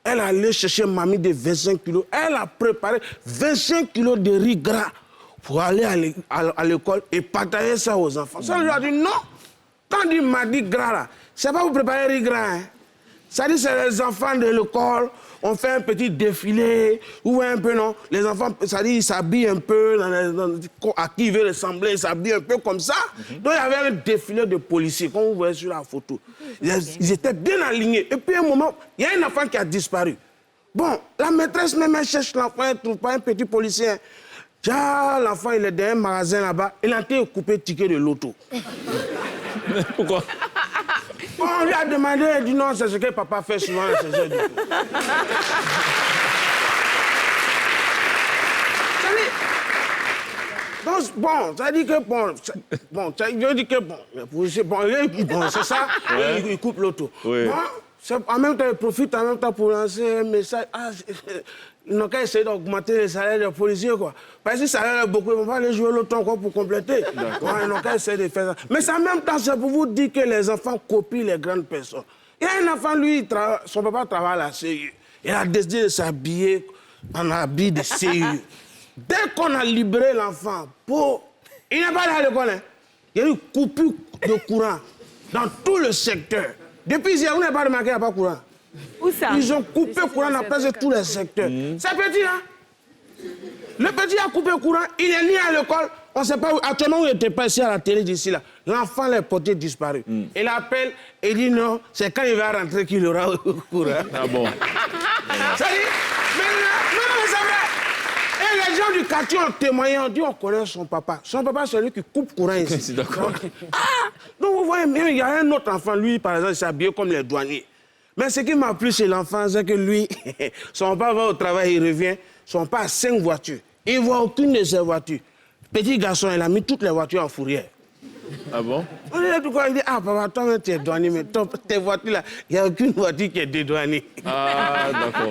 elle allait chercher ma mine de 25 kilos. Elle a préparé 25 kilos de riz gras pour aller à l'école et partager ça aux enfants. Ça lui a dit, non. Quand on dit mardi gras, là, c'est pas vous préparer riz gras. Hein. Ça dit, c'est les enfants de l'école. On fait un petit défilé, ou un peu, non. Les enfants, ça dit, ils s'habillent un peu, à qui ils veulent ressembler, ils s'habillent un peu comme ça. Donc, il y avait un défilé de policiers, comme vous voyez sur la photo. Ils étaient bien alignés. Et puis, à un moment, il y a un enfant qui a disparu. Bon, la maîtresse même, elle cherche l'enfant, elle ne trouve pas un petit policier. Tiens, l'enfant, il est dans un magasin là-bas, il a été coupé le ticket de l'auto. Pourquoi? Bon, on lui a demandé, il dit non, c'est ce que papa fait souvent à ses heures du tout. Donc, bon, ça dit que c'est ça, ouais. Il coupe l'auto. Ouais. Bon, en même temps, il profite en même temps pour lancer un message. Ils n'ont qu'à essayer d'augmenter les salaires des policiers, quoi. Parce que si le salaire est beaucoup, ils ne vont pas aller jouer l'auto encore pour compléter. Ils n'ont qu'à essayer de faire ça. Mais en même temps, c'est pour vous dire que les enfants copient les grandes personnes. Il y a un enfant, lui, son papa travaille à la CIE. Il a décidé de s'habiller en habit de CIE. Dès qu'on a libéré l'enfant, il n'est pas allé à l'école. Hein. Il y a eu coupure de courant dans tout le secteur. Depuis hier, vous n'avez pas remarqué qu'il n'y a pas de courant. Où ça? Ils ont coupé le courant dans presque tous les secteurs. C'est petit, hein? Le petit a coupé le courant, il est ni à l'école, on ne sait pas où. Actuellement, où il n'était pas ici à la télé d'ici là. L'enfant, les potés disparu. Il appelle et dit non, c'est quand il va rentrer qu'il aura le courant. Ah bon? Ça dit, mais c'est vrai. Et les gens du quartier ont témoigné, ont dit on connaît son papa. Son papa, c'est lui qui coupe le courant ici. C'est d'accord. Donc vous voyez, même il y a un autre enfant, lui, par exemple, il s'habille comme les douaniers. Mais ce qui m'a plu chez l'enfant, c'est que lui, son papa va au travail, il revient, son papa a 5 voitures. Il ne voit aucune de ces voitures. Petit garçon, il a mis toutes les voitures en fourrière. Ah bon? On est là tout quoi, il dit, ah papa, toi tu es douanier, mais tes voitures là, il n'y a aucune voiture qui est dédouanée. Ah d'accord.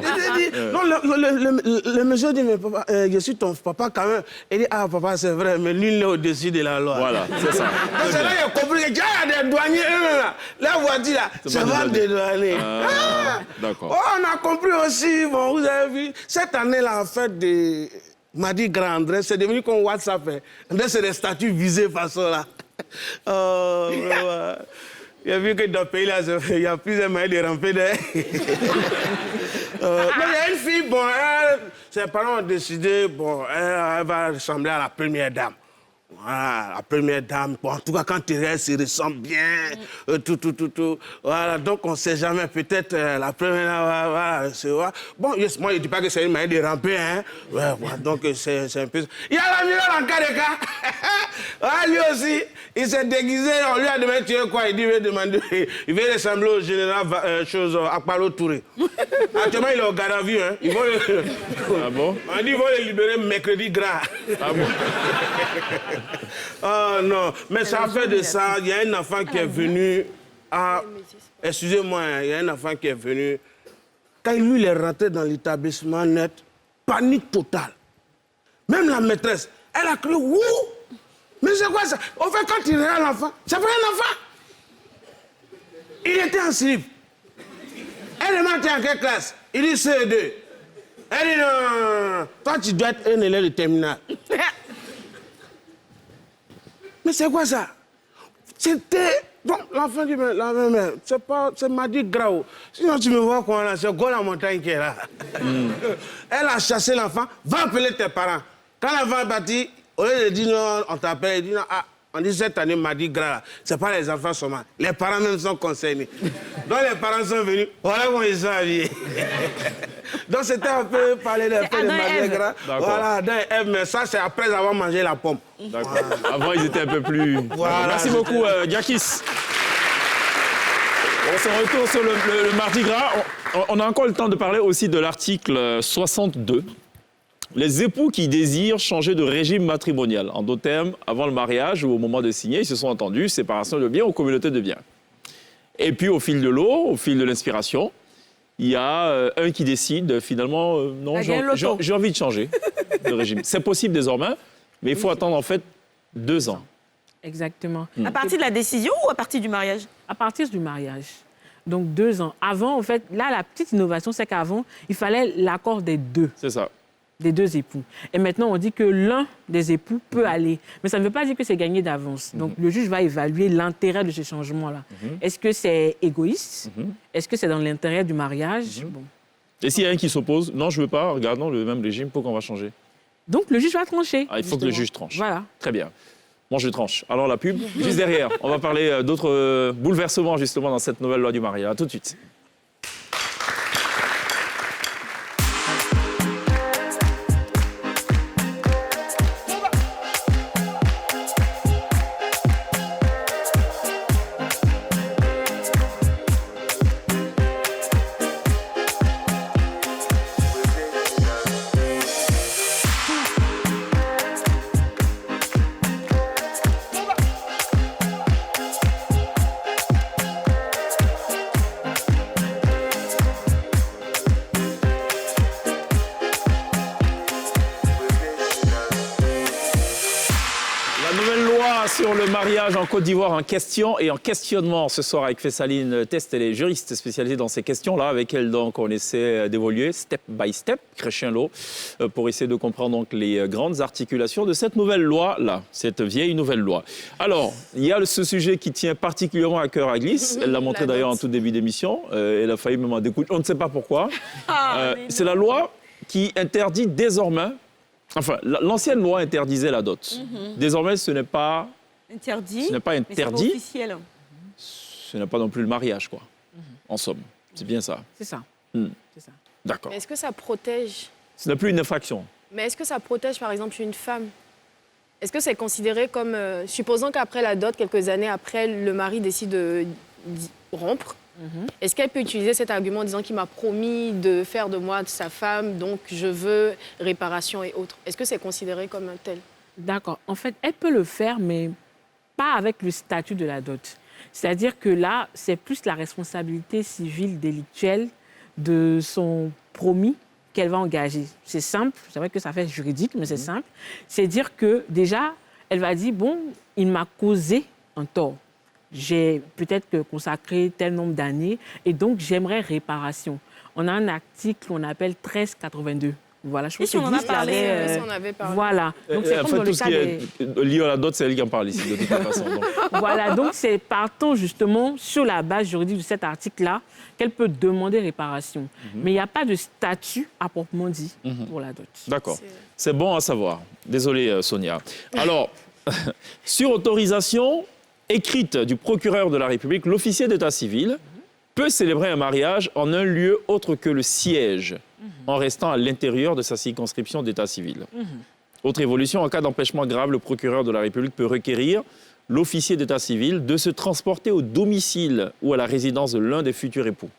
Non, le monsieur dit, mais papa, je suis ton papa quand même. Il dit, ah papa, c'est vrai, mais nul n'est au-dessus de la loi. Voilà, c'est ça. Donc c'est là qu'il a compris qu'il y a des douaniers eux-mêmes là. La voiture là, c'est pas dédouané. D'accord. Oh, on a compris aussi, bon, vous avez vu, cette année là, en fait, m'a dit grand André, c'est devenu comme WhatsApp. André, c'est des statuts visés façon là. Oh, vraiment. Il a vu que dans le pays là, il y a plusieurs moyens de ramper derrière. Mais il y a une fille, bon, ses parents ont décidé, bon, elle va ressembler à la première dame. Voilà, la première dame. Bon, en tout cas, quand tu restes, il ressemble bien, tout. Voilà, donc on ne sait jamais, peut-être la première dame, voilà, c'est vrai. Bon, yes, moi, je ne dis pas que c'est une manière de ramper, hein. Ouais, voilà, donc c'est un peu... Il y a l'amiral en cas de cas. Ouais, lui aussi, il s'est déguisé, on lui a demandé, tu es quoi? Il dit, il veut ressembler au général Akpalo Touré. Actuellement, il est au garde à vue, hein. Ils vont le... Ah bon? On dit, ils vont le libérer mercredi gras. Ah bon? Oh non, mais ça fait de ça, il y a un enfant qui est venu à... Excusez-moi, il y a un enfant qui est venu... Quand lui, il est rentré dans l'établissement net, panique totale. Même la maîtresse, elle a cru, ouh! Mais c'est quoi ça? Au fait, quand il regarde l'enfant, c'est pas un enfant. Il était en slip. Elle demande, en quelle classe? Il dit CE2. Elle dit, non, toi, tu dois être un élève de terminale. Mais c'est quoi ça? C'était... Bon, l'enfant dit, mais la mère, c'est Mardi Gras. Sinon, tu me vois quoi là, c'est Go la montagne qui est là. Elle a chassé l'enfant, va appeler tes parents. Quand l'enfant est parti, au lieu de dire non, on t'appelle, il dit non, ah, on dit cette année Mardi Gras, c'est pas les enfants seulement. Les parents même sont concernés. Donc les parents sont venus, voilà comment ils sont habillés. Donc c'était un peu parler d'un peu de Mardi Gras. Voilà, Adam et Ève, mais ça c'est après avoir mangé la pomme. D'accord. Voilà. Avant ils étaient un peu plus... Voilà, merci beaucoup, Diakis. On se retourne sur le Mardi Gras. On a encore le temps de parler aussi de l'article 62. Les époux qui désirent changer de régime matrimonial. En d'autres termes, avant le mariage ou au moment de signer, ils se sont entendus, séparation de biens ou communauté de biens. Et puis au fil de l'eau, au fil de l'inspiration, il y a un qui décide finalement, non, j'ai envie de changer de régime. C'est possible désormais, mais il faut attendre en fait 2 ans. Exactement. À partir de la décision ou à partir du mariage? À partir du mariage. Donc 2 ans. Avant, en fait, là, la petite innovation, c'est qu'avant, il fallait l'accord des deux. C'est ça. Des 2 époux. Et maintenant, on dit que l'un des époux peut aller. Mais ça ne veut pas dire que c'est gagné d'avance. Donc, le juge va évaluer l'intérêt de ce changement-là. Est-ce que c'est égoïste? Est-ce que c'est dans l'intérêt du mariage? Bon. Et s'il y a un qui s'oppose, non, je ne veux pas, regardons le même régime, pourquoi on va changer? Donc, le juge va trancher. Ah, il faut que le juge tranche. Voilà. Très bien. Moi, je tranche. Alors, la pub, juste derrière. On va parler d'autres bouleversements, justement, dans cette nouvelle loi du mariage. À tout de suite. mariage en Côte d'Ivoire en question et en questionnement ce soir avec Fessaline Test. Elle est juriste spécialisée dans ces questions-là. Avec elle, donc, on essaie d'évoluer step by step, crescendo, pour essayer de comprendre donc, les grandes articulations de cette nouvelle loi-là, cette vieille nouvelle loi. Alors, il y a ce sujet qui tient particulièrement à cœur à Glisse. Elle l'a montré d'ailleurs en tout début d'émission. Elle a failli me demander des coups. On ne sait pas pourquoi. C'est la loi qui interdit désormais. Enfin, l'ancienne loi interdisait la dot. Désormais, ce n'est pas interdit. Ce n'est pas interdit. Mais c'est pas officiel. Ce n'est pas non plus le mariage, quoi. En somme, c'est bien ça. C'est ça. C'est ça. D'accord. Mais est-ce que ça protège? Ce n'est plus une infraction. Mais est-ce que ça protège, par exemple, une femme? Est-ce que c'est considéré comme... supposons qu'après la dot, quelques années après, le mari décide de rompre. Est-ce qu'elle peut utiliser cet argument en disant qu'il m'a promis de faire de moi sa femme, donc je veux réparation et autres? Est-ce que c'est considéré comme un tel? D'accord. En fait, elle peut le faire, mais pas avec le statut de la dot. C'est-à-dire que là, c'est plus la responsabilité civile délictuelle de son promis qu'elle va engager. C'est simple, c'est vrai que ça fait juridique, mais c'est simple. C'est dire que déjà, elle va dire, bon, il m'a causé un tort. J'ai peut-être consacré tel nombre d'années et donc j'aimerais réparation. On a un article qu'on appelle 1382. Voilà, je pense que on en a parlé. On avait parlé. Voilà. Donc c'est En comme fait, dans tout le ce cas qui est lié à la dot, c'est elle qui en parle ici, de toute façon. Donc. Voilà, donc c'est partant justement sur la base juridique de cet article-là qu'elle peut demander réparation. Mais il n'y a pas de statut à proprement dit pour la dot. D'accord. C'est bon à savoir. Désolé, Sonia. Alors, sur autorisation écrite du procureur de la République, l'officier d'état civil peut célébrer un mariage en un lieu autre que le siège, en restant à l'intérieur de sa circonscription d'état civil. Autre évolution, en cas d'empêchement grave, le procureur de la République peut requérir l'officier d'état civil de se transporter au domicile ou à la résidence de l'un des futurs époux.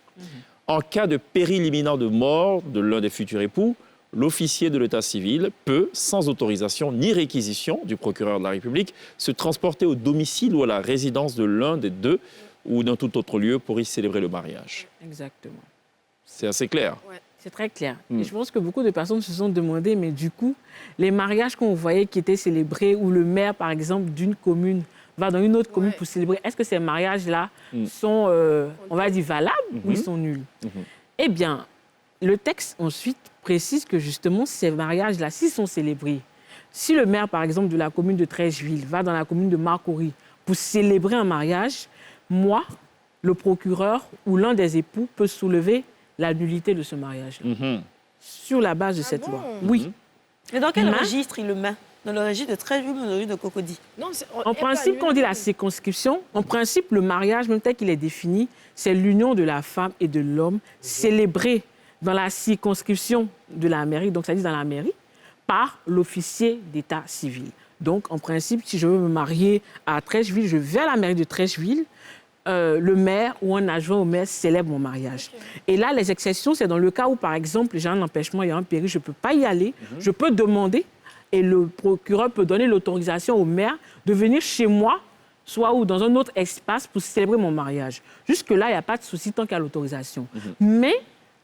En cas de péril imminent de mort de l'un des futurs époux, l'officier de l'état civil peut, sans autorisation ni réquisition du procureur de la République, se transporter au domicile ou à la résidence de l'un des deux ou d'un tout autre lieu pour y célébrer le mariage. Exactement. C'est assez clair. Ouais. C'est très clair. Et je pense que beaucoup de personnes se sont demandé, mais du coup, les mariages qu'on voyait qui étaient célébrés, où le maire, par exemple, d'une commune va dans une autre commune pour célébrer, est-ce que ces mariages-là sont, on va dire, valables ou ils sont nuls? Eh bien, le texte ensuite précise que justement, ces mariages-là, s'ils sont célébrés, si le maire, par exemple, de la commune de Trècheville va dans la commune de Marcory pour célébrer un mariage, moi, le procureur ou l'un des époux peut soulever la nullité de ce mariage-là. Sur la base de cette loi. Oui. Mais dans quel registre il le met? Dans le registre de Trècheville ou dans le registre de Cocody? En principe, quand on dit la circonscription, en principe, le mariage, même tel qu'il est défini, c'est l'union de la femme et de l'homme célébrée dans la circonscription de la mairie, donc ça dit dans la mairie, par l'officier d'état civil. Donc, en principe, si je veux me marier à Trècheville, je vais à la mairie de Trècheville, le maire ou un adjoint au maire célèbre mon mariage. Et là, les exceptions, c'est dans le cas où, par exemple, j'ai un empêchement, il y a un péril, je ne peux pas y aller, je peux demander et le procureur peut donner l'autorisation au maire de venir chez moi, soit ou dans un autre espace pour célébrer mon mariage. Jusque-là, il n'y a pas de souci tant qu'il y a l'autorisation. Mais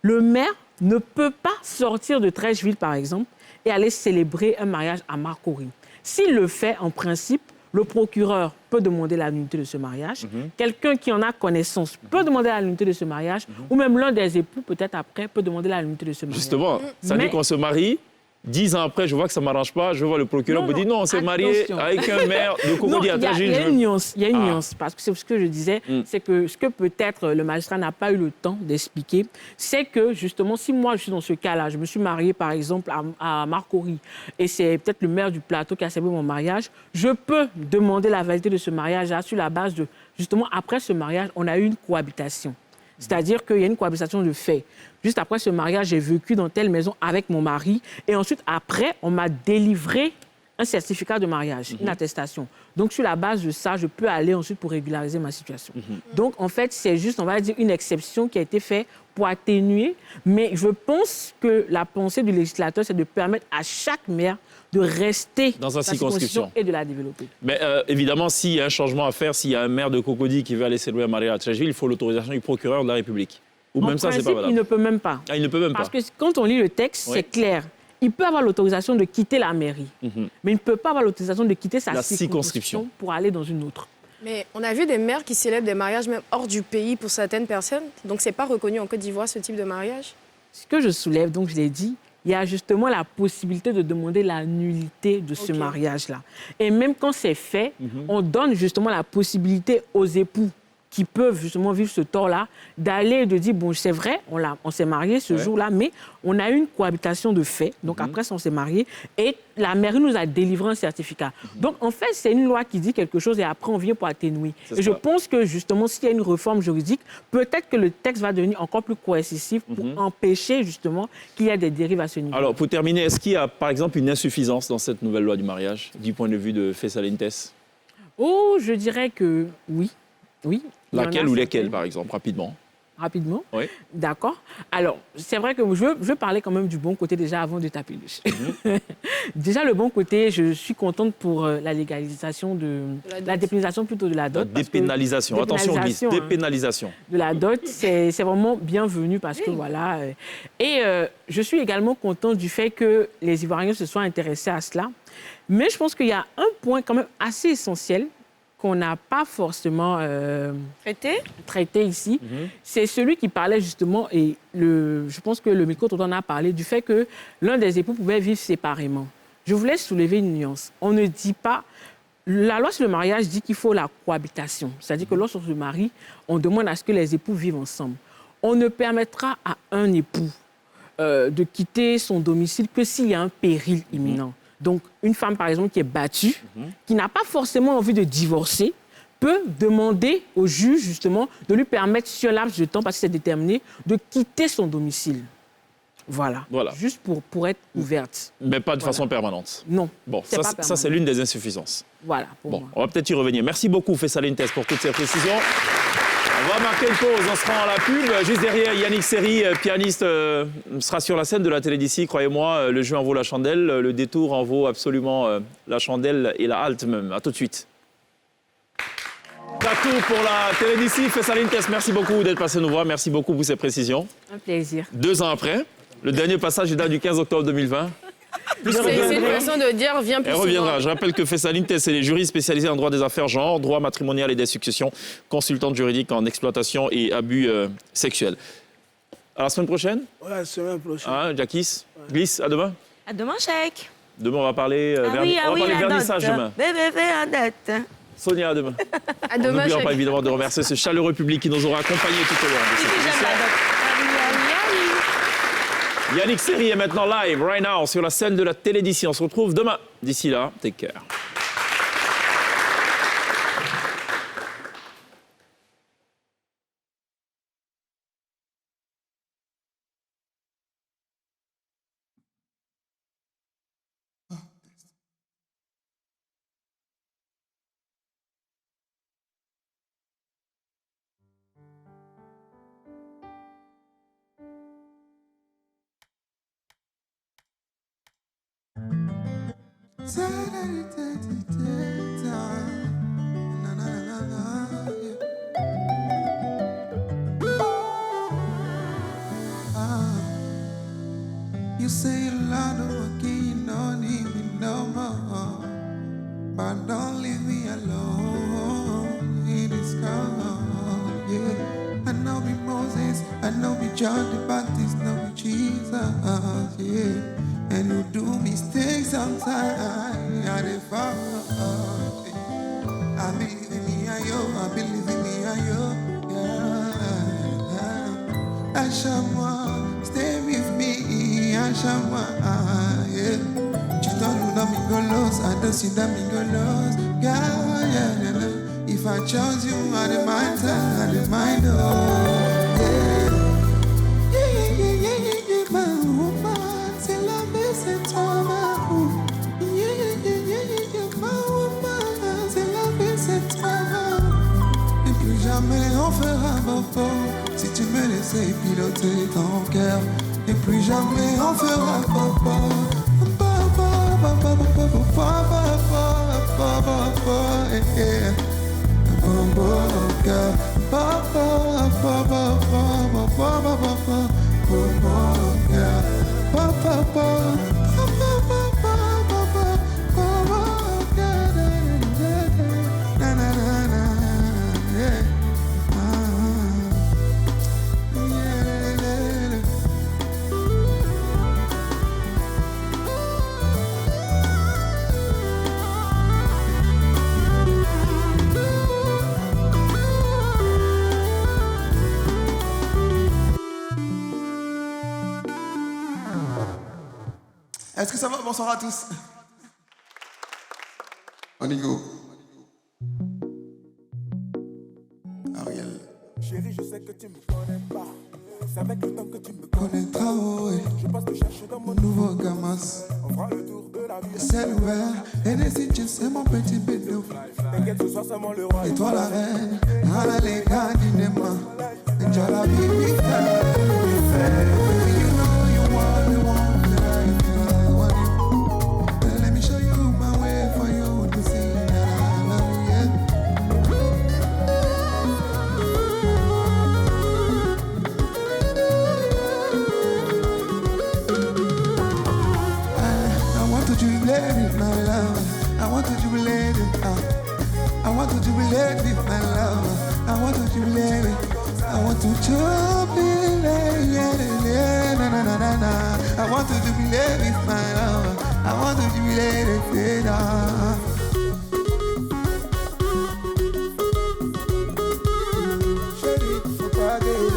le maire ne peut pas sortir de Trècheville, par exemple, et aller célébrer un mariage à Marcory. S'il le fait, en principe, le procureur peut demander la nullité de ce mariage. Quelqu'un qui en a connaissance peut demander la nullité de ce mariage. Ou même l'un des époux, peut-être après, peut demander la nullité de ce mariage. Justement, ça dit qu'on se marie. 10 ans après, je vois que ça ne m'arrange pas. Je vois le procureur me dit non, on s'est marié avec un maire de Cocody à Trècheville. Il y a une nuance, parce que c'est ce que je disais, c'est que ce que peut-être le magistrat n'a pas eu le temps d'expliquer, c'est que justement, si moi je suis dans ce cas-là, je me suis mariée par exemple à Marcory, et c'est peut-être le maire du plateau qui a célébré mon mariage, je peux demander la validité de ce mariage-là sur la base de, justement, après ce mariage, on a eu une cohabitation. C'est-à-dire qu'il y a une cohabitation de fait. Juste après ce mariage, j'ai vécu dans telle maison avec mon mari. Et ensuite, après, on m'a délivré un certificat de mariage, une attestation. Donc, sur la base de ça, je peux aller ensuite pour régulariser ma situation. Donc, en fait, c'est juste, on va dire, une exception qui a été faite pour atténuer. Mais je pense que la pensée du législateur, c'est de permettre à chaque maire de rester dans sa circonscription et de la développer. Mais évidemment, s'il y a un changement à faire, s'il y a un maire de Cocody qui veut aller célébrer un mariage à Trècheville, il faut l'autorisation du procureur de la République. Ou même ça, c'est pas valable. Il ne peut même pas. Ah, il ne peut même Parce pas. que quand on lit le texte, c'est clair. il peut avoir l'autorisation de quitter la mairie, mais il ne peut pas avoir l'autorisation de quitter sa circonscription pour aller dans une autre. Mais on a vu des maires qui célèbrent des mariages même hors du pays pour certaines personnes. Donc, ce n'est pas reconnu en Côte d'Ivoire, ce type de mariage. Ce que je soulève, donc je l'ai dit, il y a justement la possibilité de demander la nullité de ce mariage-là. Et même quand c'est fait, on donne justement la possibilité aux époux qui peuvent justement vivre ce tort-là, d'aller et de dire, bon, c'est vrai, on s'est marié ce jour-là, mais on a eu une cohabitation de fait. Donc après, on s'est marié et la mairie nous a délivré un certificat. Donc en fait, c'est une loi qui dit quelque chose et après, on vient pour atténuer. Et je pense que justement, s'il y a une réforme juridique, peut-être que le texte va devenir encore plus coercitif pour empêcher justement qu'il y ait des dérives à ce niveau. Alors, pour terminer, est-ce qu'il y a, par exemple, une insuffisance dans cette nouvelle loi du mariage, du point de vue de Fessalintes? Oh, je dirais que oui. Oui. Laquelle ou lesquelles, par exemple, rapidement? Rapidement? Oui. D'accord. Alors, c'est vrai que je veux parler quand même du bon côté déjà avant de taper le Déjà, le bon côté, je suis contente pour la légalisation la dépénalisation plutôt de la dot. La dépénalisation. Attention, glisse. Dépénalisation. De la dot, c'est vraiment bienvenu parce que voilà. Et je suis également contente du fait que les Ivoiriens se soient intéressés à cela. Mais je pense qu'il y a un point quand même assez essentiel qu'on n'a pas forcément traité ici, c'est celui qui parlait justement, et je pense que le micro en a parlé, du fait que l'un des époux pouvait vivre séparément. Je voulais soulever une nuance. On ne dit pas... La loi sur le mariage dit qu'il faut la cohabitation. C'est-à-dire que lorsqu'on se marie, on demande à ce que les époux vivent ensemble. On ne permettra à un époux de quitter son domicile que s'il y a un péril imminent. Donc, une femme, par exemple, qui est battue, qui n'a pas forcément envie de divorcer, peut demander au juge, justement, de lui permettre, sur un laps de temps, parce que c'est déterminé, de quitter son domicile. Voilà. Juste pour être ouverte. Mais pas de façon permanente. Non. Bon, ça c'est l'une des insuffisances. Voilà. Bon, on va peut-être y revenir. Merci beaucoup, Fessalintes, pour toutes ces précisions. On va marquer une pause, on se rend à la pub. Juste derrière, Yannick Seri, pianiste, sera sur la scène de la télé d'ici. Croyez-moi, le jeu en vaut la chandelle, le détour en vaut absolument la chandelle et la halte même. À tout de suite. Tatou pour la télé d'ici. Fessalintes, merci beaucoup d'être passé nous voir. Merci beaucoup pour ces précisions. Un plaisir. 2 ans après, le dernier passage date du 15 octobre 2020. C'est une façon de dire, viens plus Elle reviendra. Je rappelle que Fessalintes, c'est les jurys spécialisés en droit des affaires genre, droit matrimonial et des successions, consultante juridique en exploitation et abus sexuels. À la semaine prochaine? Ouais, la semaine prochaine. Hein, Jackie? Glisse, à demain? À demain, chèque. Demain, on va parler, vernissage demain. Sonia, à demain. À demain, n'oublions pas évidemment de remercier ce chaleureux public qui nous aura accompagnés tout au long de cette émission. Yannick Seri est maintenant live, right now, sur la scène de la télé d'ici. On se retrouve demain. D'ici là, take care. You say a lot of again, you don't need me no more. But don't leave me alone in this cold, yeah. I know be Moses, I know be John the Baptist, know be Jesus, yeah. And you do mistakes sometimes, I dey fall. I believe in me, I believe in me, yeah. Acha-moi, stay with me, acha-moi, yeah. Tu don't know me go lost, I don't see that me go lost, yeah. If I chose you, I don't mind, oh, yeah. Jamais on fera bobo si tu me laissais piloter ton cœur. Et plus jamais on fera bobo. Bobo, Est-ce que ça va? Bonsoir à tous. On y go. Ariel. Chérie, je sais que tu me connais pas. C'est avec le temps que tu me Connaîtras, ouais. Je passe te chercher dans mon nouveau gamas. On fera le tour de la vie. C'est ouvert. Hennessy, c'est mon petit bédo. T'inquiète, ce soir c'est moi le roi. Et toi la reine. Ala les gars, dis-moi. Enjoy la vie, big time. You know you want the one that I want you. Let me show you my way for you to see that I love you, yeah. I want to jubilate with my love. I want to jubilate with I want to jubilate with my love. I want to jubilate with I want to jubilate, yeah, na na na na na. I want to jubilate with my love. I want to jubilate with it. Chérie, faut pas guérir.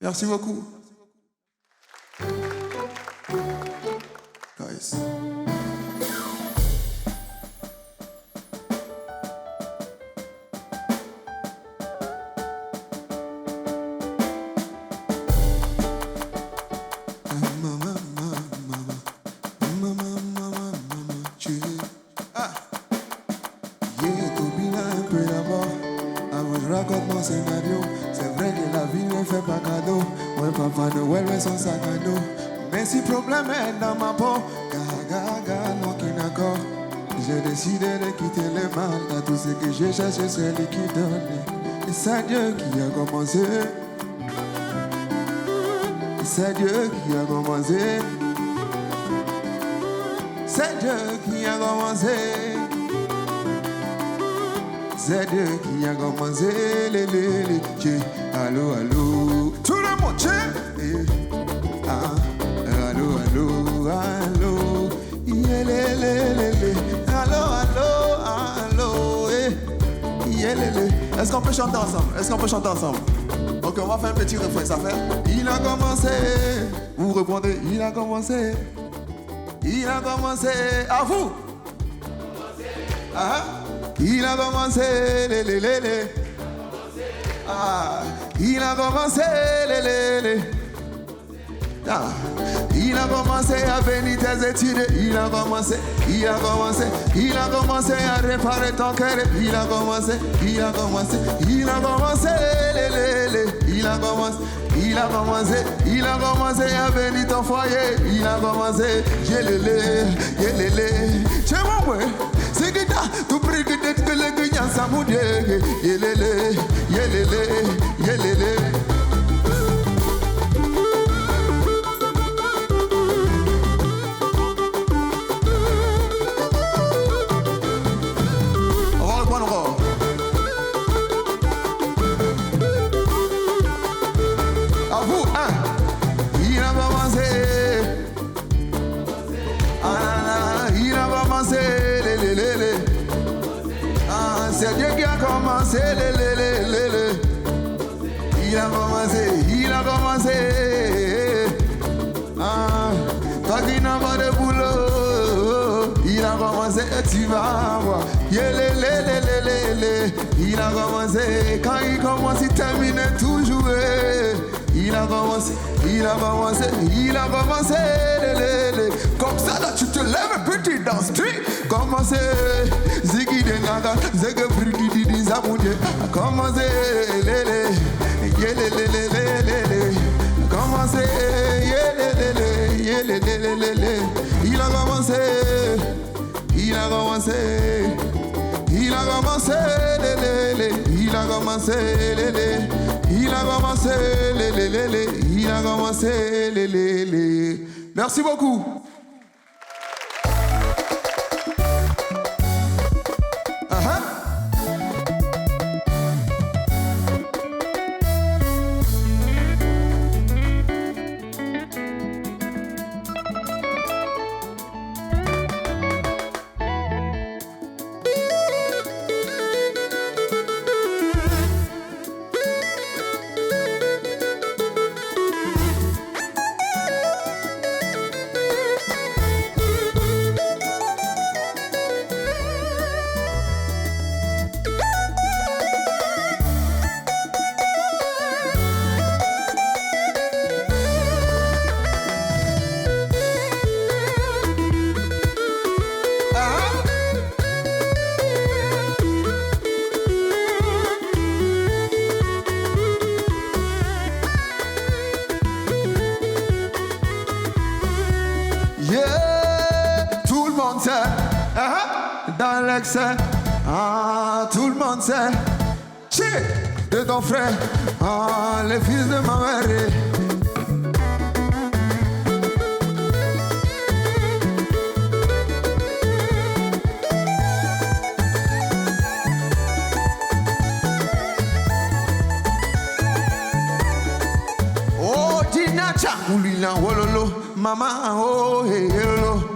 Merci beaucoup. Guys. Raconte-moi ce scénario. C'est vrai que la vie ne fait pas cadeau. Ouais, Papa Noël met son sac à dos. Mais si problème est dans ma peau, gaga, non qui d'accord. J'ai décidé de quitter le mal. Dans tout ce que j'ai cherché, c'est lui qui donne. Et c'est Dieu qui a commencé. Et c'est Dieu qui a commencé. C'est Dieu qui a commencé. C'est Dieu qui a commencé, allô, allô, tout le monde, allô, allô, allô, allô, Est-ce qu'on peut chanter ensemble? Ok, on va faire un petit refrain, ça fait. Il a commencé, vous répondez, il a commencé, à vous. Il a commencé, il a commencé, il a commencé à venir tes études. Il a commencé à réparer ton cœur. Il a commencé, à venir ton foyer. Il a commencé, c'est bon, ouais. C'est que tu pries que le gagnant s'amoudé. Yelele. On va le prendre. À vous, il a commencé. Il a commencé. C'est Dieu qui a commencé, il a commencé. Toi qui n'as pas de boulot, il a commencé et tu vas voir. Il a commencé, quand il commence, il termine toujours. Il a commencé. Comme ça, là, tu te lèves un peu, tu danses, tu commences. Ziggy dengaga, zega bridi di zamoudje. Commencez, lele, yele, lele, lele, commencez, yele, lele. Il a commencé, il a commencé, il a commencé, il a commencé, il a commencé, il a commencé, Merci beaucoup. Dans l'excès, tout le monde sait. Chic de ton frère, les fils de ma mère. Oh, Dinacha, Oulina, Wololo, Mama, oh, hey, hello.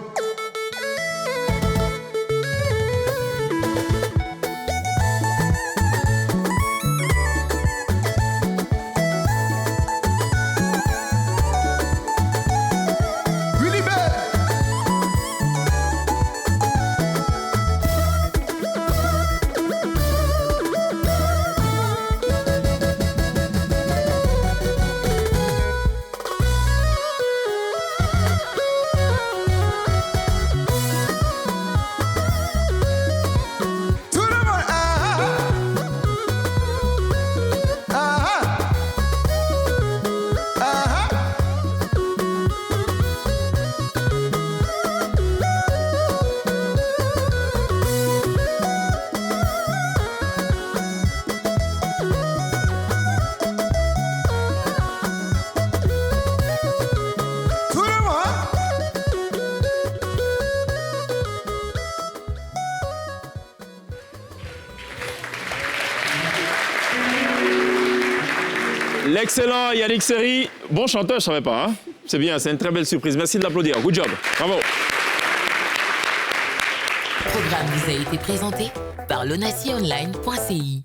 L'excellent Yannick Seri, bon chanteur, je ne savais pas. Hein? C'est bien, c'est une très belle surprise. Merci de l'applaudir. Good job. Bravo. Le programme vous a été présenté par lonacionline.ci.